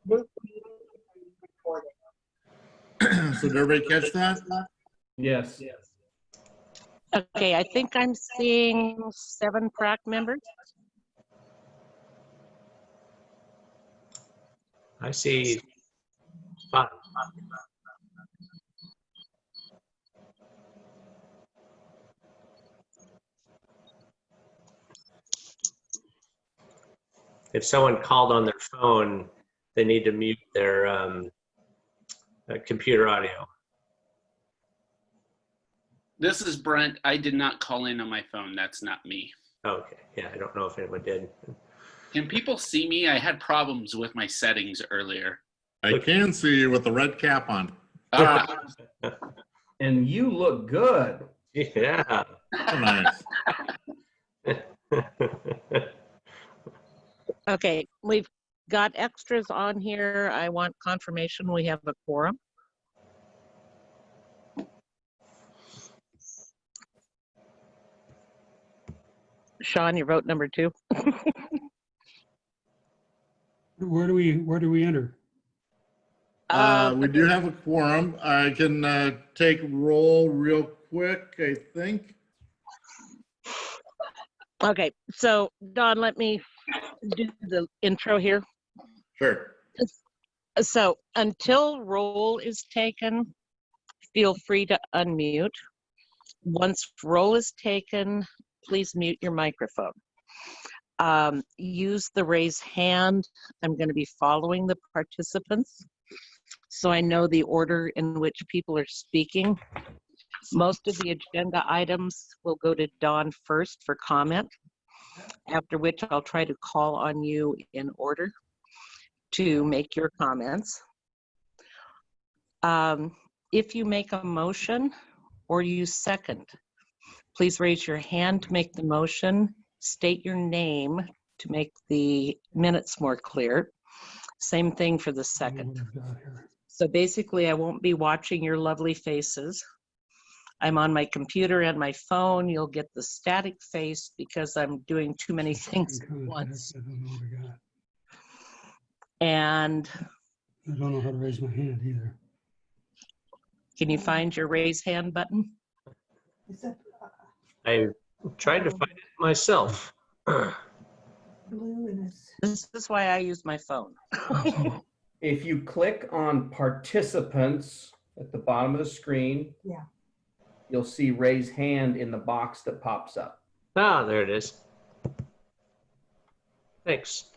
So did everybody catch that? Yes. Okay, I think I'm seeing 7 PRAC members. I see 5. If someone called on their phone, they need to mute their computer audio. This is Brent. I did not call in on my phone. That's not me. Okay, yeah, I don't know if anyone did. Can people see me? I had problems with my settings earlier. I can see you with the red cap on. And you look good. Yeah. Nice. Okay, we've got extras on here. I want confirmation we have a quorum. Sean, you wrote number 2. Where do we enter? We do have a quorum. I can take roll real quick, I think. Okay, so Don, let me do the intro here. Sure. So until roll is taken, feel free to unmute. Once roll is taken, please mute your microphone. Use the raise hand. I'm going to be following the participants, so I know the order in which people are speaking. Most of the agenda items will go to Dawn first for comment, after which I'll try to call on you in order to make your comments. If you make a motion or you second, please raise your hand to make the motion, state your name to make the minutes more clear. Same thing for the second. So basically, I won't be watching your lovely faces. I'm on my computer and my phone. You'll get the static face because I'm doing too many things at once. I don't know what I got. And I don't know how to raise my hand either. can you find your raise hand button? I tried to find it myself. This is why I use my phone. If you click on participants at the bottom of the screen, Yeah. you'll see raise hand in the box that pops up. Ah, there it is. Thanks.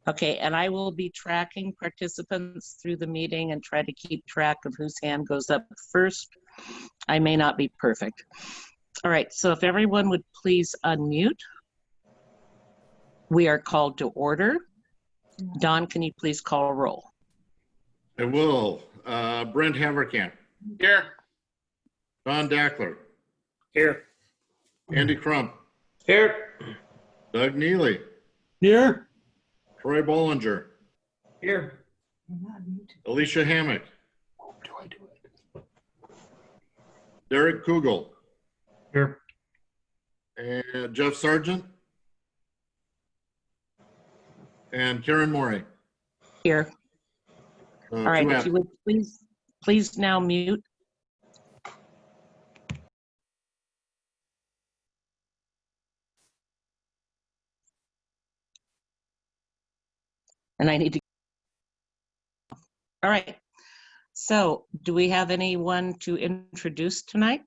Okay, and I will be tracking participants through the meeting and try to keep track of whose hand goes up first. I may not be perfect. All right, so if everyone would please unmute. We are called to order. Don, can you please call a roll? I will. Brent Haverkamp. Here. Don Dackler. Here. Andy Crump. Here. Doug Neely. Here? Troy Bollinger. Here. Alicia Hammock. How do I do it? Derek Kugel. Here. And Jeff Sargent. And Karen Morey. Here. All right, if you would please now mute. And I need to. All right. So do we have anyone to introduce tonight?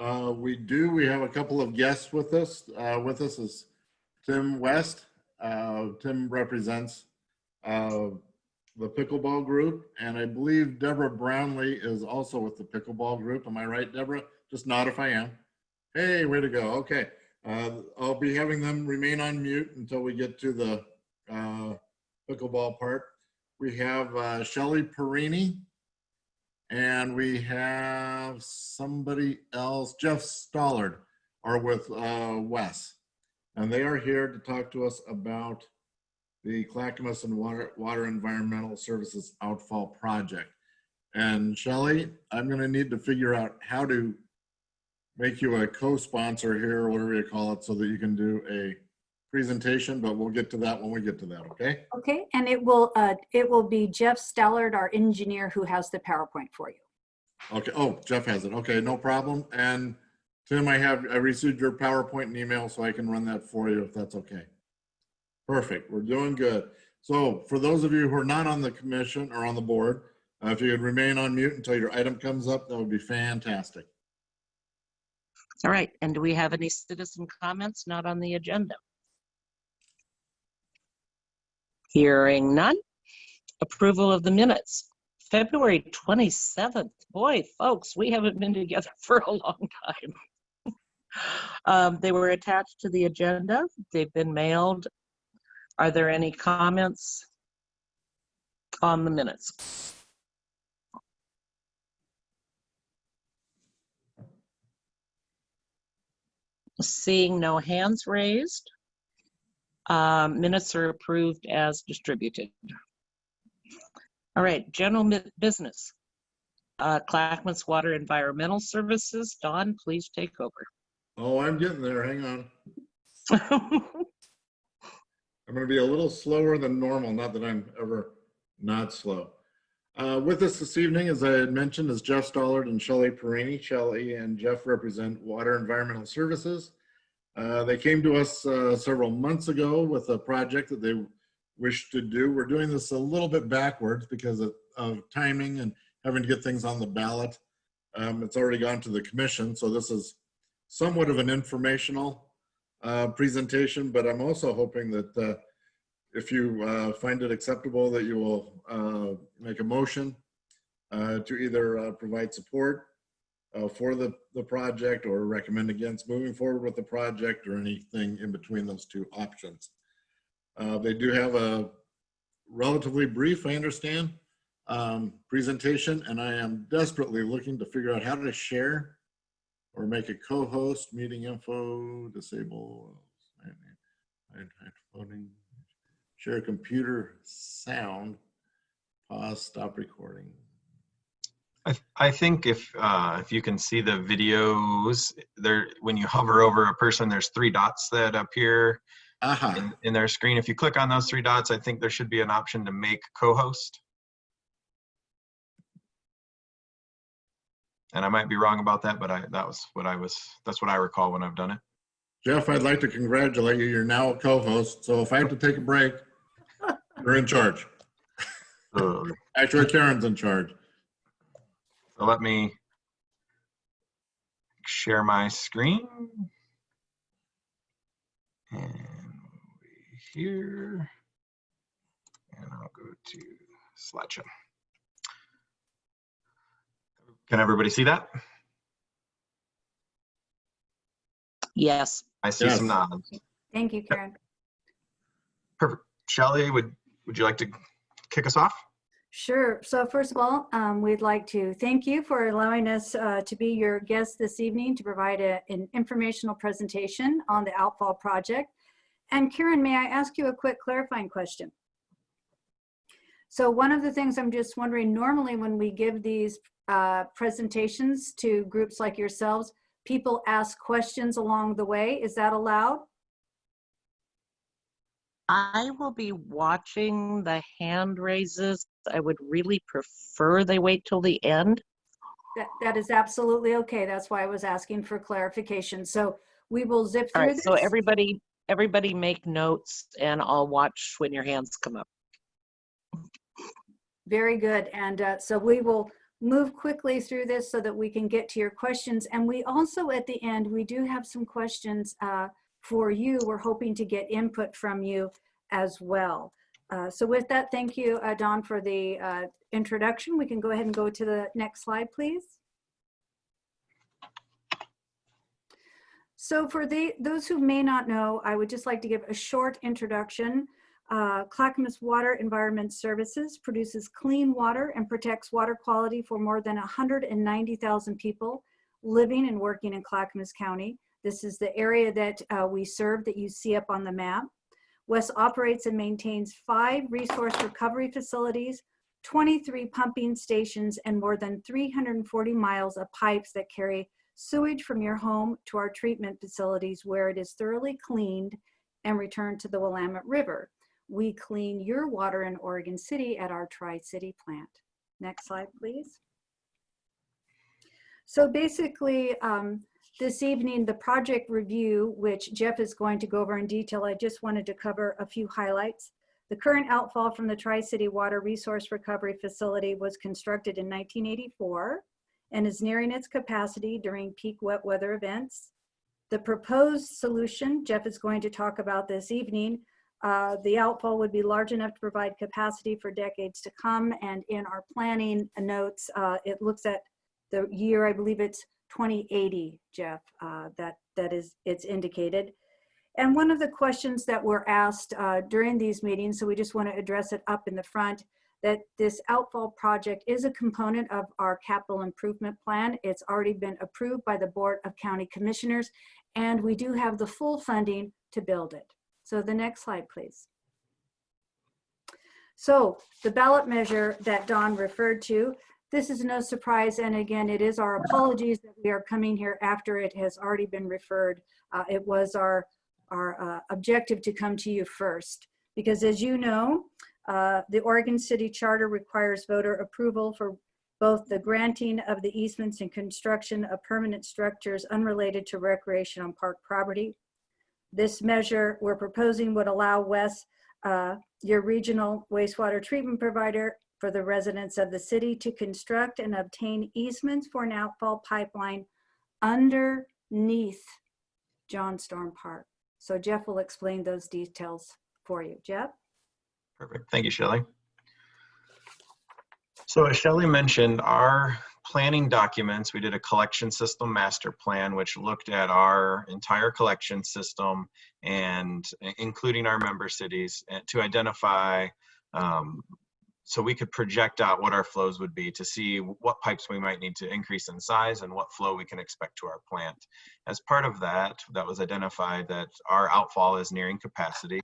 We do. We have a couple of guests with us. With us is Tim West. Tim represents the pickleball group, and I believe Deborah Brownlee is also with the pickleball group. Am I right, Deborah? Just nod if I am. Hey, way to go. Okay. I'll be having them remain on mute until we get to the pickleball part. We have Shelly Perini, and we have somebody else, Jeff Stollard, are with Wes. And they are here to talk to us about the Clackamas and Water Environmental Services Outfall Project. And Shelly, I'm going to need to figure out how to make you a co-sponsor here, or whatever you call it, so that you can do presentation, but we'll get to that when we get to that, okay? Okay, and it will be Jeff Stallard, our engineer, who has the PowerPoint for you. Okay, oh, Jeff has it. Okay, no problem. And Tim, I received your PowerPoint and email, so I can run that for you if that's okay. Perfect, we're doing good. So for those of you who are not on the commission or on the board, if you could remain on mute until your item comes up, that would be fantastic. All right, and do we have any citizen comments not on the agenda? Hearing none. Approval of the minutes. February 27th. Boy, folks, we haven't been together for a long time. They were attached to the agenda. They've been mailed. Are there any comments on the minutes? Seeing no hands raised, minutes are approved as distributed. All right, general business. Clackamas Water Environmental Services. Dawn, please take over. Oh, I'm getting there, hang on. I'm gonna be a little slower than normal, not that I'm ever not slow. With us this evening, as I had mentioned, is Jeff Stallard and Shelley Perini. Shelley and Jeff represent Water Environmental Services. They came to us several months ago with a project that they wish to do. We're doing this a little bit backwards because of timing and having to get things on the ballot. It's already gone to the commission, so this is somewhat of an informational presentation, but I'm also hoping that if you find it acceptable, that you will make a motion to either provide support for the project or recommend against moving forward with the project or anything in between those two options. They do have a relatively brief, I understand, presentation, and I am desperately looking to figure out how to share or make a co-host, meeting info, disable, voting, share computer sound, pause, stop recording. I think if you can see the videos there, when you hover over a person, there's 3 dots that appear in their screen. If you click on those 3 dots, I think there should be an option to make co-host. And I might be wrong about that, but that's what I recall when I've done it. Jeff, I'd like to congratulate you. You're now a co-host. So if I have to take a break, you're in charge. Actually, Karen's in charge. So let me share my screen. And here. And I'll go to slideshow. Can everybody see that? Yes. I see some nods. Thank you, Karen. Perfect. Shelley, would you like to kick us off? Sure. So first of all, we'd like to thank you for allowing us to be your guest this evening to provide an informational presentation on the Outfall project. And Karen, may I ask you a quick clarifying question? So one of the things I'm just wondering, normally when we give these presentations to groups like yourselves, people ask questions along the way. Is that allowed? I will be watching the hand raises. I would really prefer they wait till the end. That is absolutely okay. That's why I was asking for clarification. So we will zip through All right, this. so everybody make notes and I'll watch when your hands come up. Very good. And so we will move quickly through this so that we can get to your questions. And we also, at the end, we do have some questions for you. We're hoping to get input from you as well. So with that, thank you, Dawn, for the introduction. We can go ahead and go to the next slide, please. So for those who may not know, I would just like to give a short introduction. Clackamas Water Environment Services produces clean water and protects water quality for more than 190,000 people living and working in Clackamas County. This is the area that we serve that you see up on the map. WES operates and maintains 5 resource recovery facilities, 23 pumping stations, and more than 340 miles of pipes that carry sewage from your home to our treatment facilities where it is thoroughly cleaned and return to the Willamette River. We clean your water in Oregon City at our Tri-City plant. Next slide, please. So basically, this evening, the project review, which Jeff is going to go over in detail, I just wanted to cover a few highlights. The current outfall from the Tri-City Water Resource Recovery Facility was constructed in 1984 and is nearing its capacity during peak wet weather events. The proposed solution, Jeff is going to talk about this evening, the outfall would be large enough to provide capacity for decades to come. And in our planning notes, it looks at the year, I believe it's 2080, Jeff, it's indicated. And one of the questions that were asked during these meetings, so we just want to address it up in the front, that this outfall project is a component of our capital improvement plan. It's already been approved by the Board of County Commissioners, and we do have the full funding to build it. So the next slide, please. So the ballot measure that Don referred to, this is no surprise, and again, it is our apologies that we are coming here after it has already been referred. It was our objective to come to you first, because as you know, the Oregon City Charter requires voter approval for both the granting of the easements and construction of permanent structures unrelated to recreation on park property. This measure we're proposing would allow WES, your regional wastewater treatment provider, for the residents of the city to construct and obtain easements for an outfall pipeline underneath John Storm Park. So Jeff will explain those details for you. Jeff? Perfect. Thank you, Shelley. So as Shelley mentioned, our planning documents, we did a collection system master plan, which looked at our entire collection system and including our member cities to identify so we could project out what our flows would be to see what pipes we might need to increase in size and what flow we can expect to our plant. As part of that, that was identified that our outfall is nearing capacity,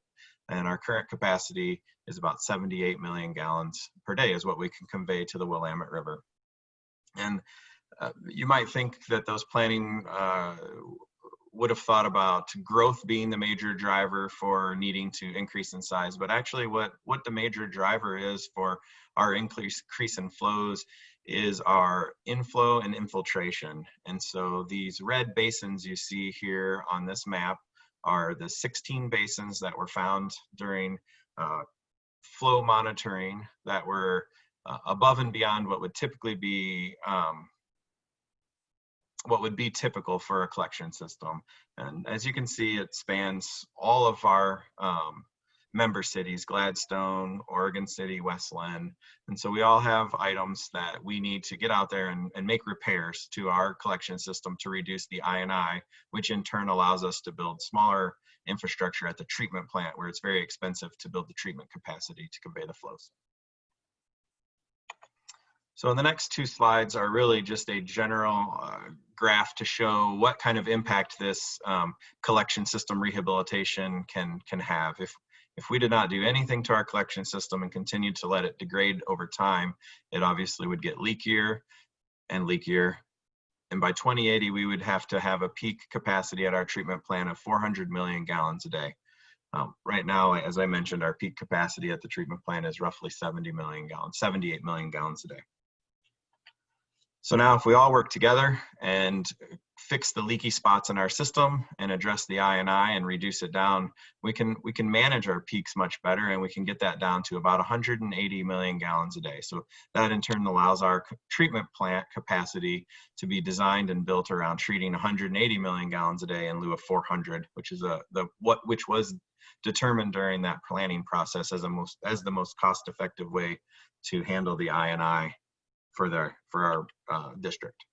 and our current capacity is about 78 million gallons per day is what we can convey to the Willamette River. And you might think that those planning would have thought about growth being the major driver for needing to increase in size, but actually what the major driver is for our increase in flows is our inflow and infiltration. And so these red basins you see here on this map are the 16 basins that were found during flow monitoring that were above and beyond what would typically be what would be typical for a collection system. And as you can see, it spans all of our member cities, Gladstone, Oregon City, Westland. And so we all have items that we need to get out there and make repairs to our collection system to reduce the I&I, which in turn allows us to build smaller infrastructure at the treatment plant where it's very expensive to build the treatment capacity to convey the flows. So the next two slides are really just a general graph to show what kind of impact this collection system rehabilitation can have. If we did not do anything to our collection system and continued to let it degrade over time, it obviously would get leakier and leakier. And by 2080, we would have to have a peak capacity at our treatment plant of 400 million gallons a day. Right now, as I mentioned, our peak capacity at the treatment plant is roughly 78 million gallons a day. So now if we all work together and fix the leaky spots in our system and address the I&I and reduce it down, we can manage our peaks much better, and we can get that down to about 180 million gallons a day. So that in turn allows our treatment plant capacity to be designed and built around treating 180 million gallons a day in lieu of 400, which is which was determined during that planning process as the most cost-effective way to handle the I&I for our district.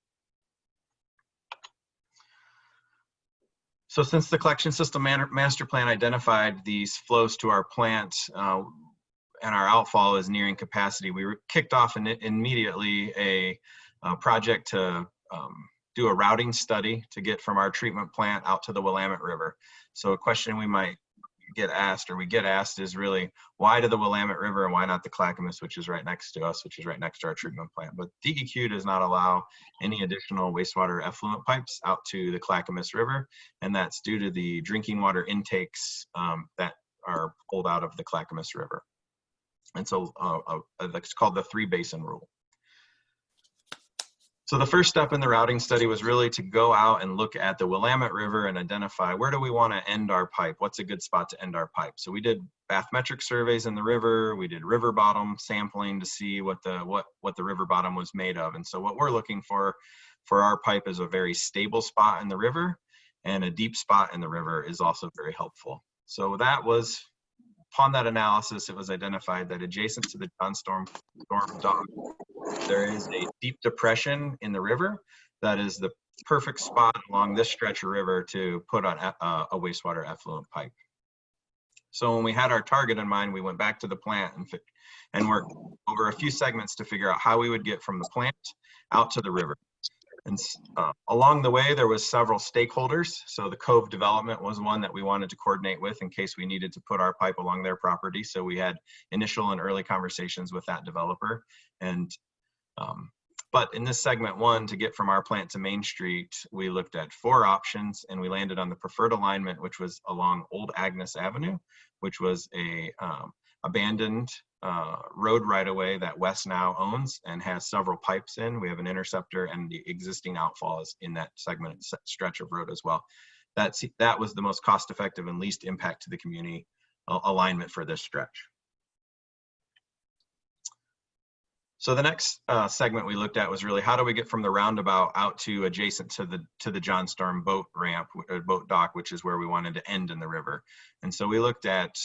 So since the collection system master plan identified these flows to our plant and our outfall is nearing capacity, we kicked off immediately a project to do a routing study to get from our treatment plant out to the Willamette River. So a question we might get asked is really, why to the Willamette River and why not the Clackamas, which is right next to us, which is right next to our treatment plant. But DEQ does not allow any additional wastewater effluent pipes out to the Clackamas River, and that's due to the drinking water intakes that are pulled out of the Clackamas River. And so it's called the 3-basin rule. So the first step in the routing study was really to go out and look at the Willamette River and identify, where do we want to end our pipe? What's a good spot to end our pipe? So we did bathymetric surveys in the river. We did river bottom sampling to see what the river bottom was made of. And so what we're looking for our pipe is a very stable spot in the river, and a deep spot in the river is also very helpful. So that was, upon that analysis, it was identified that adjacent to the John Storm dock, there is a deep depression in the river that is the perfect spot along this stretch of river to put on a wastewater effluent pipe. So when we had our target in mind, we went back to the plant and worked over a few segments to figure out how we would get from the plant out to the river. And along the way, there was several stakeholders. So the Cove development was one that we wanted to coordinate with in case we needed to put our pipe along their property. So we had initial and early conversations with that developer. And but in this segment 1, to get from our plant to Main Street, we looked at 4 options, and we landed on the preferred alignment, which was along Old Agnes Avenue, which was a abandoned road right-of-way that West now owns and has several pipes in. We have an interceptor, and the existing outfall is in that segment stretch of road as well. That was the most cost-effective and least impact to the community alignment for this stretch. So the next segment we looked at was really, how do we get from the roundabout out to adjacent to the John Storm boat ramp, boat dock, which is where we wanted to end in the river. And so we looked at,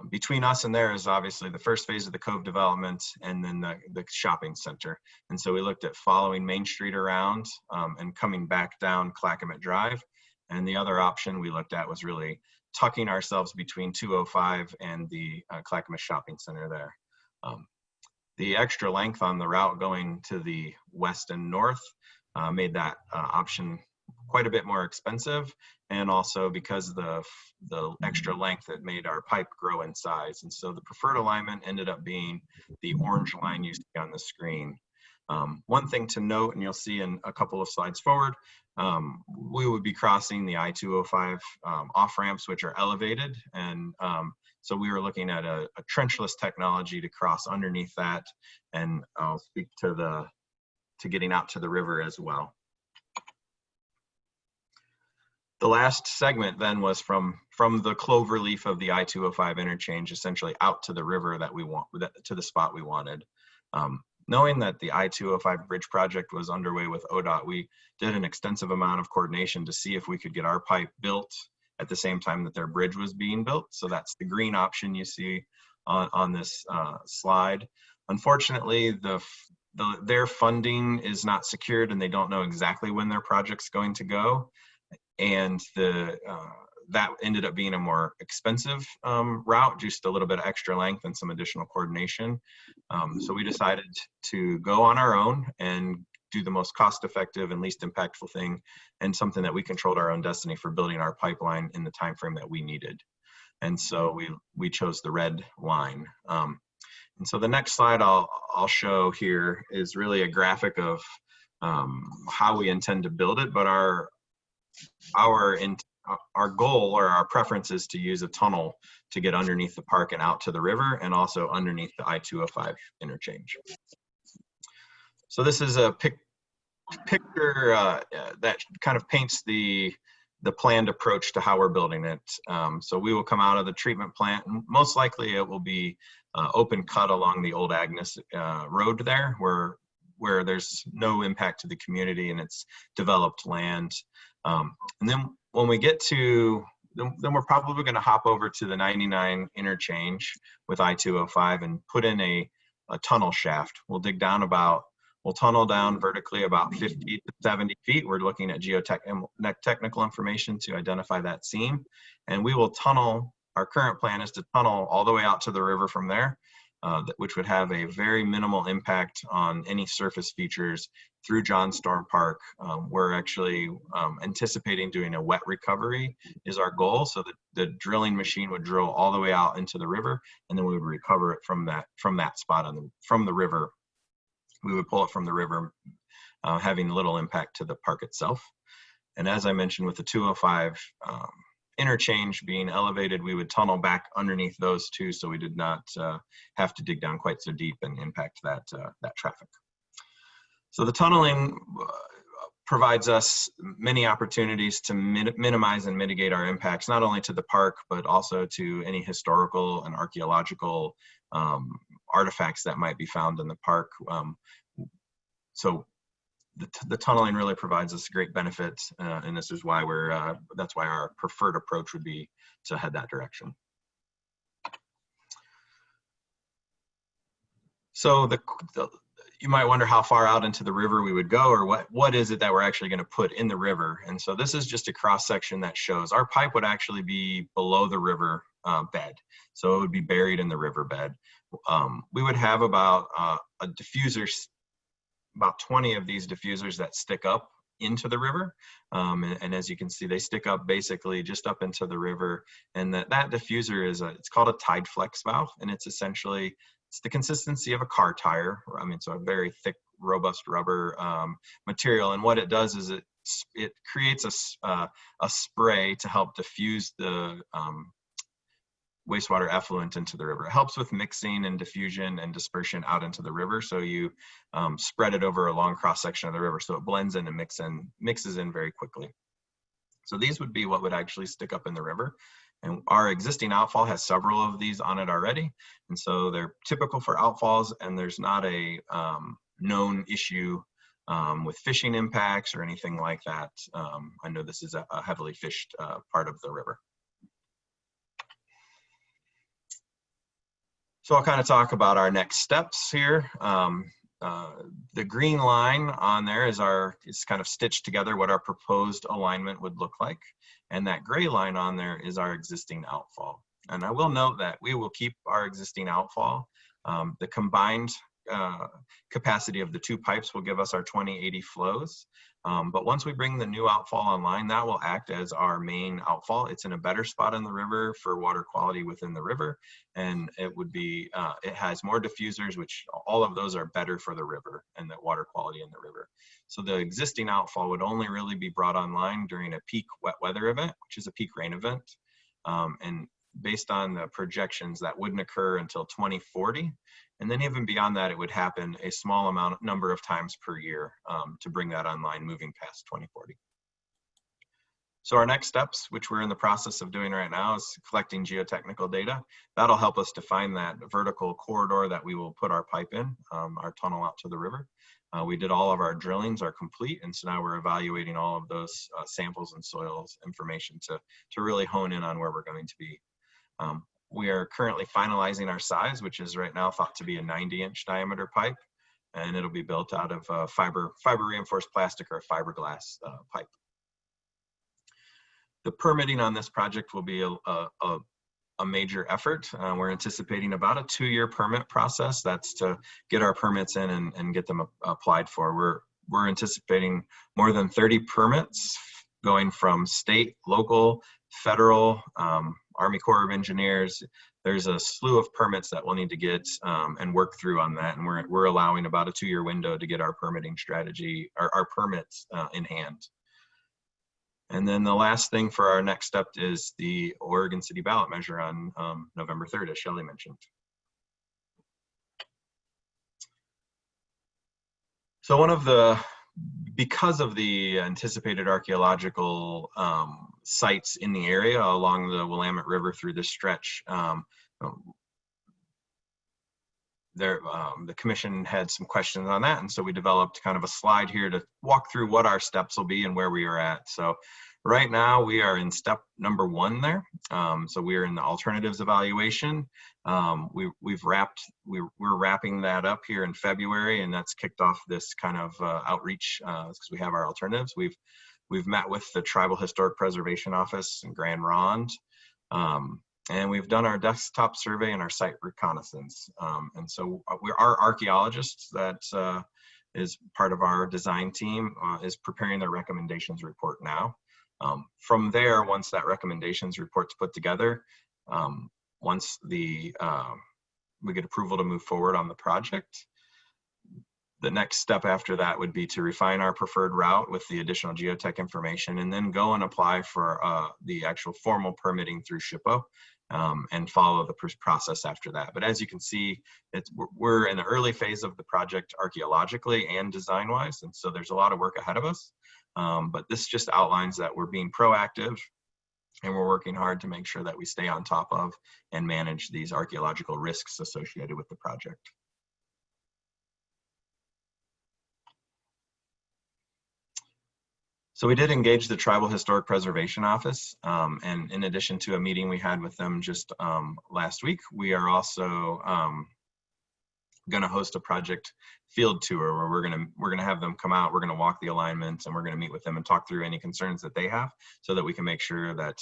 between us and there is obviously the first phase of the Cove development, and then the shopping center. And so we looked at following Main Street around and coming back down Clackamas Drive. And the other option we looked at was really tucking ourselves between 205 and the Clackamas shopping center there. The extra length on the route going to the west and north made that option quite a bit more expensive, and also because the extra length, that made our pipe grow in size. And so the preferred alignment ended up being the orange line you see on the screen. One thing to note, and you'll see in a couple of slides forward, we would be crossing the I-205 off ramps, which are elevated, and so we were looking at a trenchless technology to cross underneath that, and I'll speak to getting out to the river as well. The last segment then was from the clover leaf of the I-205 interchange, essentially out to the river that we want, to the spot we wanted. Knowing that the I-205 bridge project was underway with ODOT, we did an extensive amount of coordination to see if we could get our pipe built at the same time that their bridge was being built. So that's the green option you see on this slide. Unfortunately, their funding is not secured, and they don't know exactly when their project's going to go. And that ended up being a more expensive route, just a little bit of extra length and some additional coordination. So we decided to go on our own and do the most cost-effective and least impactful thing, and something that we controlled our own destiny for building our pipeline in the time frame that we needed. And so we chose the red line. And so the next slide I'll show here is really a graphic of how we intend to build it, but our goal, or our preference, is to use a tunnel to get underneath the park and out to the river, and also underneath the I-205 interchange. So this is a picture that kind of paints the planned approach to how we're building it. So we will come out of the treatment plant, and most likely it will be open cut along the Old Agnes Road there, where there's no impact to the community and it's developed land. And then when we get to, then we're probably going to hop over to the 99 interchange with I-205 and put in a tunnel shaft. We'll tunnel down vertically about 50 to 70 feet. We're looking at geotechnical information to identify that seam. And we will tunnel, our current plan is to tunnel all the way out to the river from there, which would have a very minimal impact on any surface features through John Storm Park. We're actually anticipating doing a wet recovery is our goal, so that the drilling machine would drill all the way out into the river, and then we would recover it from that spot from the river. We would pull it from the river, having little impact to the park itself. And as I mentioned, with the 205 interchange being elevated, we would tunnel back underneath those two, so we did not have to dig down quite so deep and impact that traffic. So the tunneling provides us many opportunities to minimize and mitigate our impacts, not only to the park, but also to any historical and archaeological artifacts that might be found in the park. So the tunneling really provides us great benefits, and this is why that's why our preferred approach would be to head that direction. So you might wonder how far out into the river we would go, or what is it that we're actually going to put in the river. And so this is just a cross section that shows our pipe would actually be below the river bed. So it would be buried in the river bed. We would have about a diffuser, about 20 of these diffusers that stick up into the river. And as you can see, they stick up basically just up into the river. And that diffuser it's called a tide flex valve. And it's essentially, it's the consistency of a car tire. I mean, so a very thick, robust rubber material. And what it does is it creates a spray to help diffuse the wastewater effluent into the river. It helps with mixing and diffusion and dispersion out into the river. So you spread it over a long cross section of the river, so it blends in and mixes in very quickly. So these would be what would actually stick up in the river. And our existing outfall has several of these on it already. And so they're typical for outfalls, and there's not a known issue with fishing impacts or anything like that. I know this is a heavily fished part of the river. So I'll kind of talk about our next steps here. The green line on there is kind of stitched together what our proposed alignment would look like. And that gray line on there is our existing outfall. And I will note that we will keep our existing outfall. The combined capacity of the two pipes will give us our 2080 flows. But once we bring the new outfall online, that will act as our main outfall. It's in a better spot in the river for water quality within the river. And it would be, it has more diffusers, which all of those are better for the river and the water quality in the river. So the existing outfall would only really be brought online during a peak wet weather event, which is a peak rain event. And based on the projections, that wouldn't occur until 2040. And then even beyond that, it would happen a small number of times per year to bring that online moving past 2040. So our next steps, which we're in the process of doing right now, is collecting geotechnical data. That'll help us define that vertical corridor that we will put our pipe in, our tunnel out to the river. We did all of our drillings are complete, and so now we're evaluating all of those samples and soils information to really hone in on where we're going to be. We are currently finalizing our size, which is right now thought to be a 90-inch diameter pipe, and it'll be built out of fiber reinforced plastic or fiberglass pipe. The permitting on this project will be a major effort. We're anticipating about a 2-year permit process. That's to get our permits in and get them applied for. We're anticipating more than 30 permits going from state, local, federal, Army Corps of Engineers. There's a slew of permits that we'll need to get and work through on that. And we're allowing about a 2-year window to get our permitting strategy, our permits in hand. And then the last thing for our next step is the Oregon City ballot measure on November 3rd, as Shelley mentioned. So because of the anticipated archaeological sites in the area along the Willamette River through this stretch, the commission had some questions on that, and so we developed kind of a slide here to walk through what our steps will be and where we are at. So right now we are in step number 1 there. So we are in the alternatives evaluation. We're wrapping that up here in February, and that's kicked off this kind of outreach because we have our alternatives. We've met with the Tribal Historic Preservation Office in Grand Ronde. And we've done our desktop survey and our site reconnaissance. And so our archaeologists that is part of our design team is preparing their recommendations report now. From there, once that recommendations report's put together, once we get approval to move forward on the project, the next step after that would be to refine our preferred route with the additional geotech information, and then go and apply for the actual formal permitting through SHPO, and follow the process after that. But as you can see, we're in the early phase of the project archaeologically and design-wise, and so there's a lot of work ahead of us. But this just outlines that we're being proactive, and we're working hard to make sure that we stay on top of and manage these archaeological risks associated with the project. So we did engage the Tribal Historic Preservation Office, and in addition to a meeting we had with them just last week, we are also going to host a project field tour where we're going to have them come out. We're going to walk the alignments, and we're going to meet with them and talk through any concerns that they have, so that we can make sure that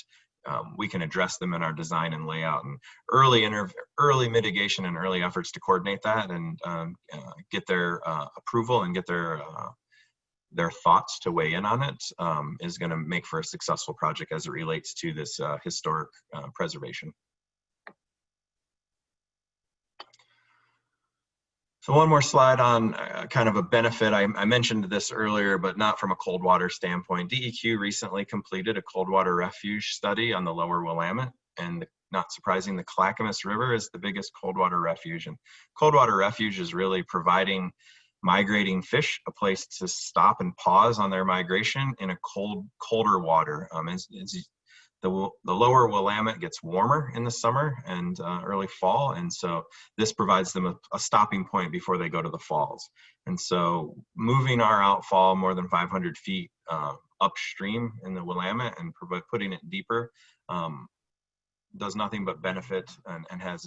we can address them in our design and layout, and early mitigation and early efforts to coordinate that and get their approval and get their thoughts to weigh in on it is going to make for a successful project as it relates to this historic preservation. So one more slide on kind of a benefit. I mentioned this earlier, but not from a cold water standpoint. DEQ recently completed a cold water refuge study on the lower Willamette, and not surprising, the Clackamas River is the biggest cold water refuge. And cold water refuge is really providing migrating fish a place to stop and pause on their migration in a colder water. The lower Willamette gets warmer in the summer and early fall, and so this provides them a stopping point before they go to the falls. And so moving our outfall more than 500 feet upstream in the Willamette and putting it deeper does nothing but benefit and has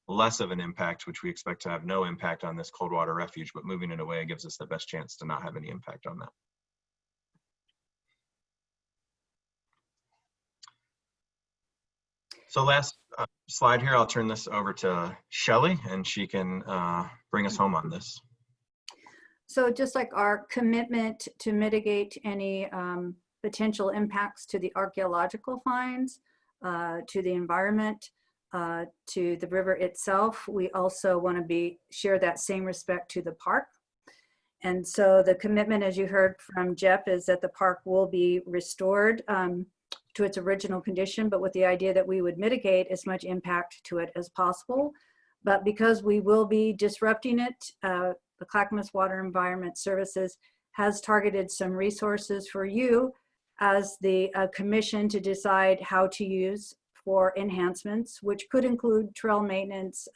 less of an impact, which we expect to have no impact on this cold water refuge, but moving it away gives us the best chance to not have any impact on that. So last slide here, I'll turn this over to Shelley, and she can bring us home on this. So just like our commitment to mitigate any potential impacts to the archaeological finds, to the environment, to the river itself, we also want to share that same respect to the park. And so the commitment, as you heard from Jeff, is that the park will be restored to its original condition, but with the idea that we would mitigate as much impact to it as possible. But because we will be disrupting it, the Clackamas Water Environment Services has targeted some resources for you as the commission to decide how to use for enhancements, which could include trail maintenance,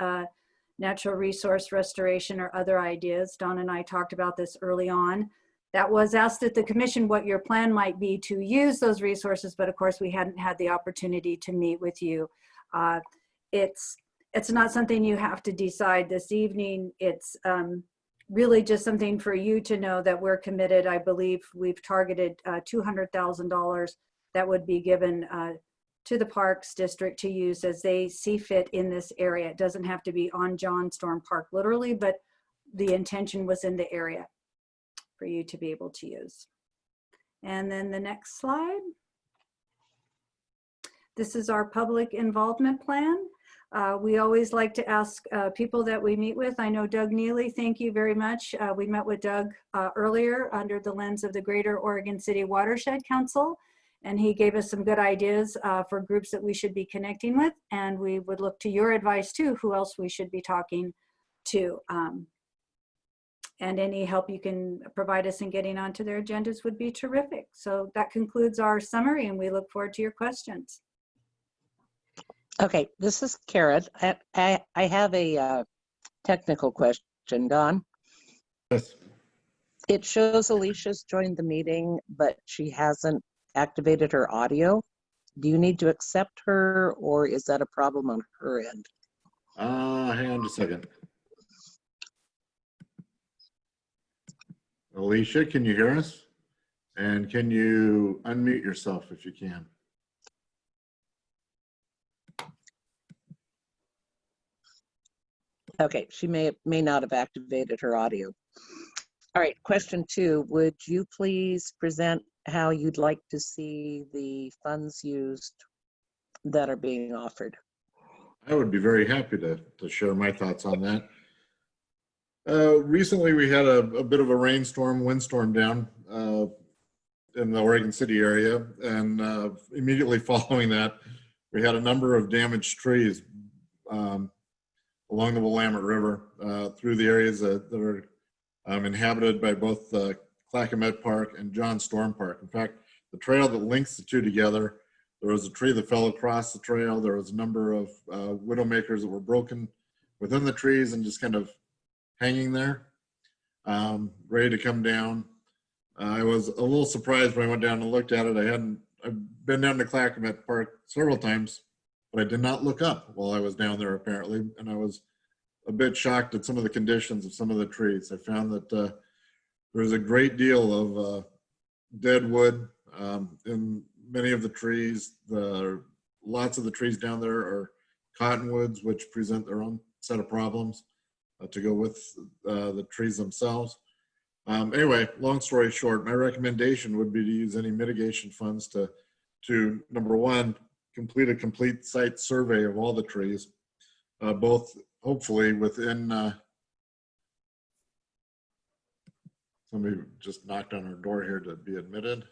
natural resource restoration, or other ideas. Don and I talked about this early on. That was asked at the commission what your plan might be to use those resources, but of course we hadn't had the opportunity to meet with you. It's not something you have to decide this evening. It's really just something for you to know that we're committed. I believe we've targeted $200,000 that would be given to the Parks District to use as they see fit in this area. It doesn't have to be on John Storm Park literally, but the intention was in the area for you to be able to use. And then the next slide. This is our public involvement plan. We always like to ask people that we meet with. I know Doug Neely, thank you very much. We met with Doug earlier under the lens of the Greater Oregon City Watershed Council, and he gave us some good ideas for groups that we should be connecting with, and we would look to your advice too, who else we should be talking to. And any help you can provide us in getting onto their agendas would be terrific. So that concludes our summary, and we look forward to your questions. Okay, this is Karen. I have a technical question, Don. Yes. It shows Alicia's joined the meeting, but she hasn't activated her audio. Do you need to accept her, or is that a problem on her end? Hang on just a second. Alicia, can you hear us? And can you unmute yourself if you can? Okay, she may not have activated her audio. All right, question 2, would you please present how you'd like to see the funds used that are being offered. I would be very happy to share my thoughts on that. Recently, we had a bit of a windstorm down in the Oregon City area, and immediately following that, we had a number of damaged trees along the Willamette River through the areas that are inhabited by both Clackamas Park and John Storm Park. In fact, the trail that links the two together, there was a tree that fell across the trail. There was a number of widowmakers that were broken within the trees and just kind of hanging there, ready to come down. I was a little surprised when I went down and looked at it. I've been down to Clackamas Park several times, but I did not look up while I was down there apparently, and I was a bit shocked at some of the conditions of some of the trees. I found that there was a great deal of dead wood in many of the trees. Lots of the trees down there are cottonwoods, which present their own set of problems to go with the trees themselves. Anyway, long story short, my recommendation would be to use any mitigation funds to number one, complete a complete site survey of all the trees, both hopefully within, somebody just knocked on our door here to be admitted.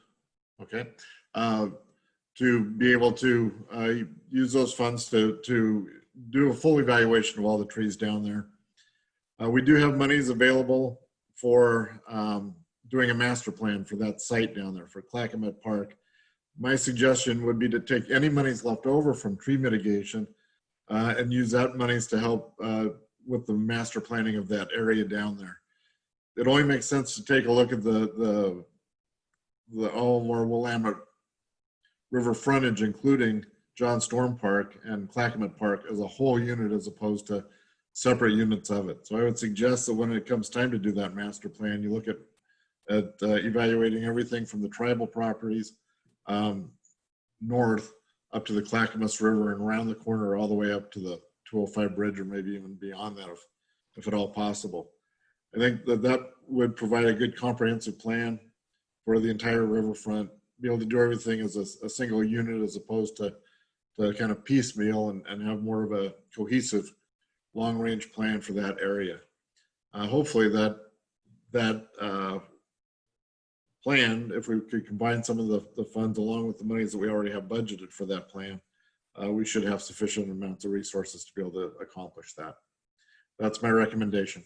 Okay. To be able to use those funds to do a full evaluation of all the trees down there. We do have monies available for doing a master plan for that site down there for Clackamas Park. My suggestion would be to take any monies left over from tree mitigation and use that monies to help with the master planning of that area down there. It only makes sense to take a look at the all more Willamette River frontage, including John Storm Park and Clackamas Park as a whole unit as opposed to separate units of it. So I would suggest that when it comes time to do that master plan, you look at evaluating everything from the tribal properties north up to the Clackamas River and around the corner all the way up to the 205 bridge, or maybe even beyond that if at all possible. I think that would provide a good comprehensive plan for the entire riverfront, be able to do everything as a single unit as opposed to kind of piecemeal and have more of a cohesive long-range plan for that area. Hopefully that plan, if we could combine some of the funds along with the monies that we already have budgeted for that plan, we should have sufficient amounts of resources to be able to accomplish that. That's my recommendation.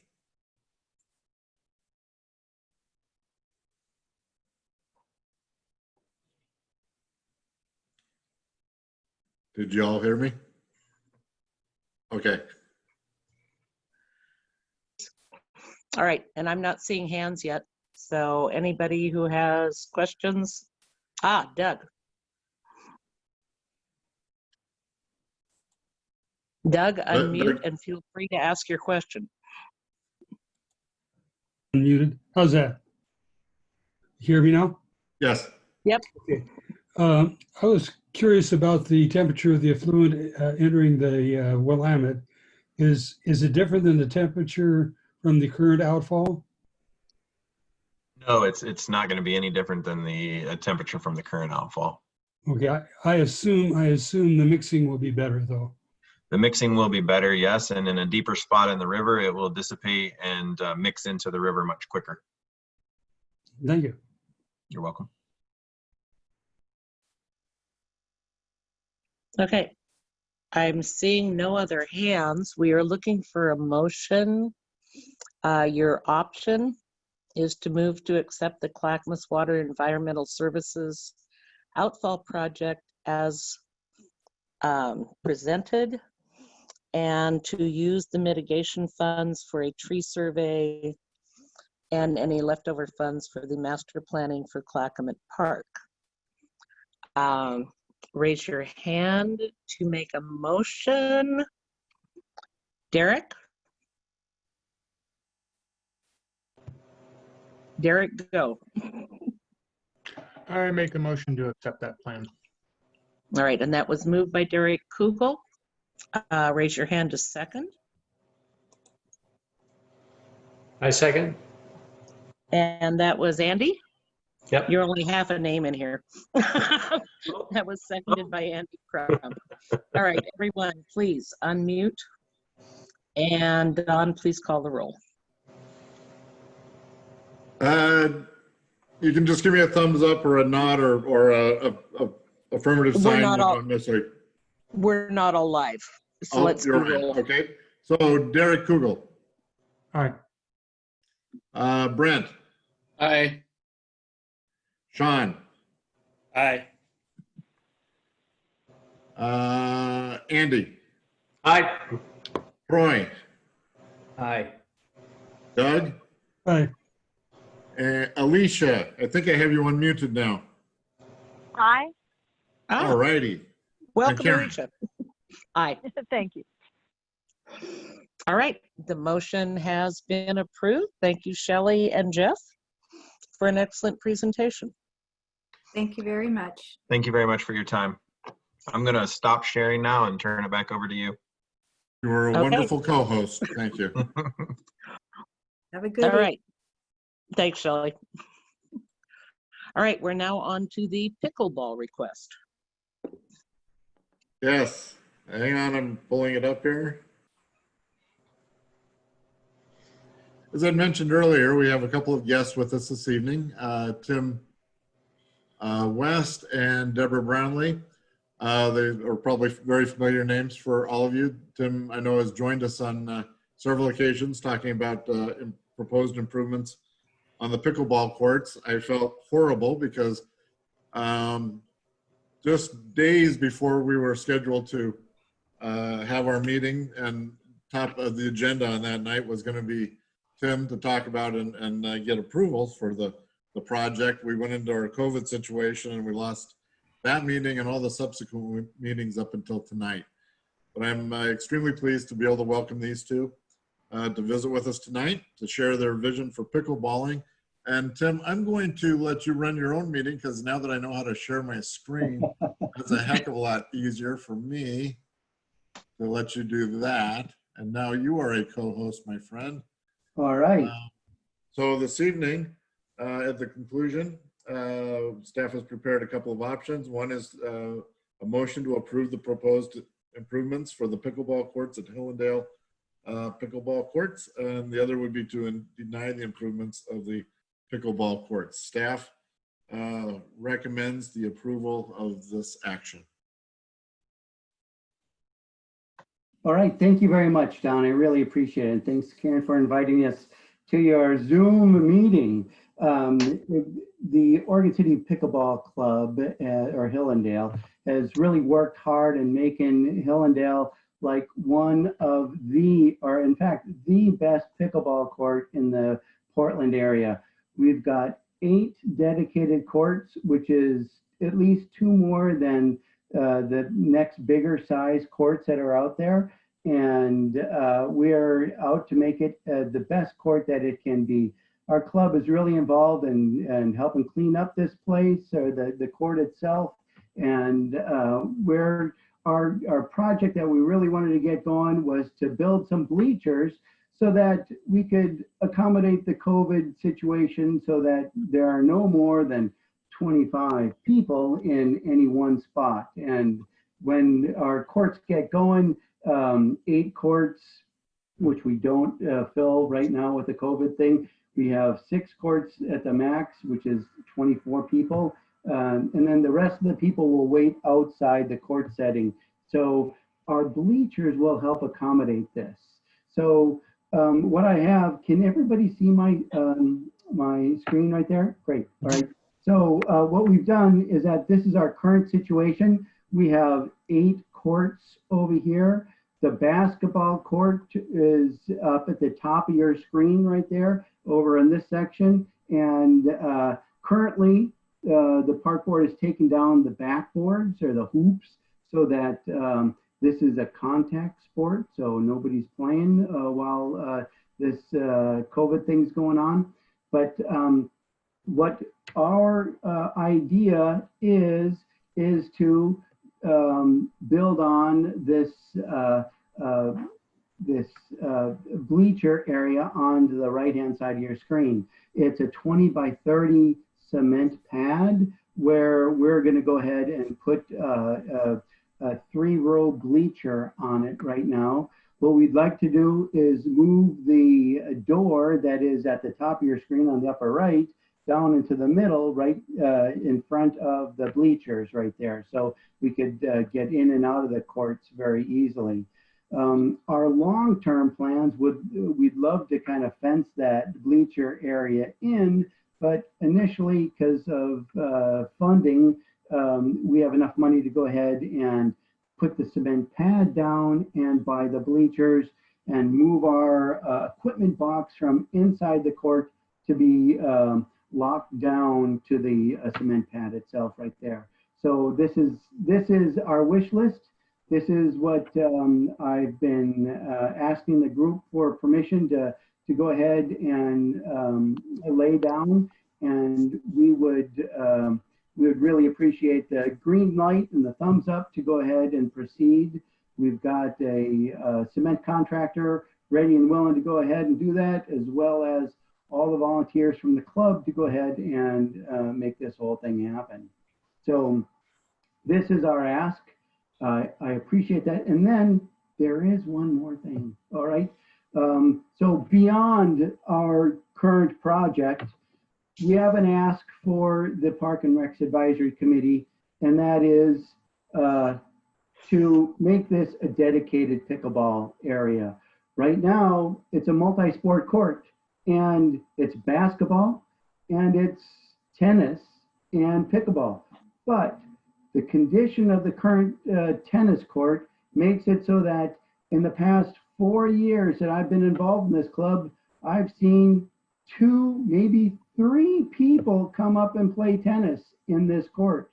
Did you all hear me? Okay. All right, and I'm not seeing hands yet. So anybody who has questions? Doug. Doug, unmute and feel free to ask your question. Unmuted. How's that? You hear me now? Yes. Yep. Okay. I was curious about the temperature of the effluent entering the Willamette. Is it different than the temperature from the current outfall? No, it's not going to be any different than the temperature from the current outfall. Okay, I assume the mixing will be better though. The mixing will be better, yes, and in a deeper spot in the river, it will dissipate and mix into the river much quicker. Thank you. You're welcome. Okay, I'm seeing no other hands. We are looking for a motion. Your option is to move to accept the Clackamas Water Environmental Services outfall project as presented, and to use the mitigation funds for a tree survey and any leftover funds for the master planning for Clackamas Park. Raise your hand to make a motion. Derek? Derek, go. I make a motion to accept that plan. All right, and that was moved by Derek Kugel. Raise your hand to second. I second. And that was Andy. Yep. You're only half a name in here. That was seconded by Andy Crum. All right, everyone, please unmute. And Don, please call the roll. You can just give me a thumbs up or a nod or a affirmative We're sign. not You all- don't necessarily. We're not all live, so Oh, let's you're be right. roll. Okay. So Derek Kugel, All right. Brent, Aye. Sean, Aye. Andy, Aye. Troy, Aye. Doug, Aye. and Alicia. I think I have you unmuted now. Aye. Ah, All righty. welcome, Karen. Alicia. Aye. Thank you. All right, the motion has been approved. Thank you, Shelley and Jeff, for an excellent presentation. Thank you very much. Thank you very much for your time. I'm going to stop sharing now and turn it back over to you. You were a Okay. wonderful co-host. Thank you. Have a good All evening. right. Thanks, Shelley. All right, we're now on to the pickleball request. Yes. Hang on, I'm pulling it up here. As I mentioned earlier, we have a couple of guests with us this evening, Tim West and Deborah Brownlee. They are probably very familiar names for all of you. Tim, I know, has joined us on several occasions talking about proposed improvements on the pickleball courts. I felt horrible because just days before we were scheduled to have our meeting, and top of the agenda on that night was going to be Tim to talk about and get approvals for the project. We went into our COVID situation and we lost that meeting and all the subsequent meetings up until tonight. But I'm extremely pleased to be able to welcome these two to visit with us tonight, to share their vision for pickleballing. And Tim, I'm going to let you run your own meeting because now that I know how to share my screen, it's a heck of a lot easier for me to let you do that. And now you are a co-host, my friend. All right. So this evening, at the conclusion, staff has prepared a couple of options. One is a motion to approve the proposed improvements for the pickleball courts at Hillendale pickleball courts, and the other would be to deny the improvements of the pickleball courts. Staff recommends the approval of this action. All right. Thank you very much, Don. I really appreciate it. And thanks, Karen, for inviting us to your Zoom meeting. The Oregon City Pickleball Club, or Hillendale, has really worked hard in making Hillendale like one of the, or in fact, the best pickleball court in the Portland area. We've got 8 dedicated courts, which is at least 2 more than the next bigger size courts that are out there. And we're out to make it the best court that it can be. Our club is really involved in helping clean up this place, or the court itself. And our project that we really wanted to get going was to build some bleachers so that we could accommodate the COVID situation, so that there are no more than 25 people in any one spot. And when our courts get going, 8 courts, which we don't fill right now with the COVID thing. We have 6 courts at the max, which is 24 people. And then the rest of the people will wait outside the court setting. So our bleachers will help accommodate this. So what I have, can everybody see my my screen right there? Great. All right. So what we've done is that this is our current situation. We have 8 courts over here. The basketball court is up at the top of your screen right there over in this section. And currently the park board is taking down the backboards or the hoops so that this is a contact sport. So nobody's playing while this COVID thing's going on. But what our idea is to build on this bleacher area on the right-hand side of your screen. It's a 20 by 30 cement pad where we're going to go ahead and put a 3-row bleacher on it right now. What we'd like to do is move the door that is at the top of your screen on the upper right down into the middle, right in front of the bleachers right there. So we could get in and out of the courts very easily. Our long-term plans we'd love to kind of fence that bleacher area in, but initially, because of funding, we have enough money to go ahead and put the cement pad down and buy the bleachers and move our equipment box from inside the court to be locked down to the cement pad itself right there. So this is our wish list. This is what I've been asking the group for permission to go ahead and lay down, and we would really appreciate the green light and the thumbs up to go ahead and proceed. We've got a cement contractor ready and willing to go ahead and do that, as well as all the volunteers from the club to go ahead and make this whole thing happen. So this is our ask. I appreciate that. And then there is one more thing, all right? So beyond our current project, we have an ask for the Park and Recs Advisory Committee, and that is to make this a dedicated pickleball area. Right now, it's a multi-sport court, and it's basketball, and it's tennis and pickleball. But the condition of the current tennis court makes it so that in the past 4 years that I've been involved in this club, I've seen 2, maybe 3 people come up and play tennis in this court.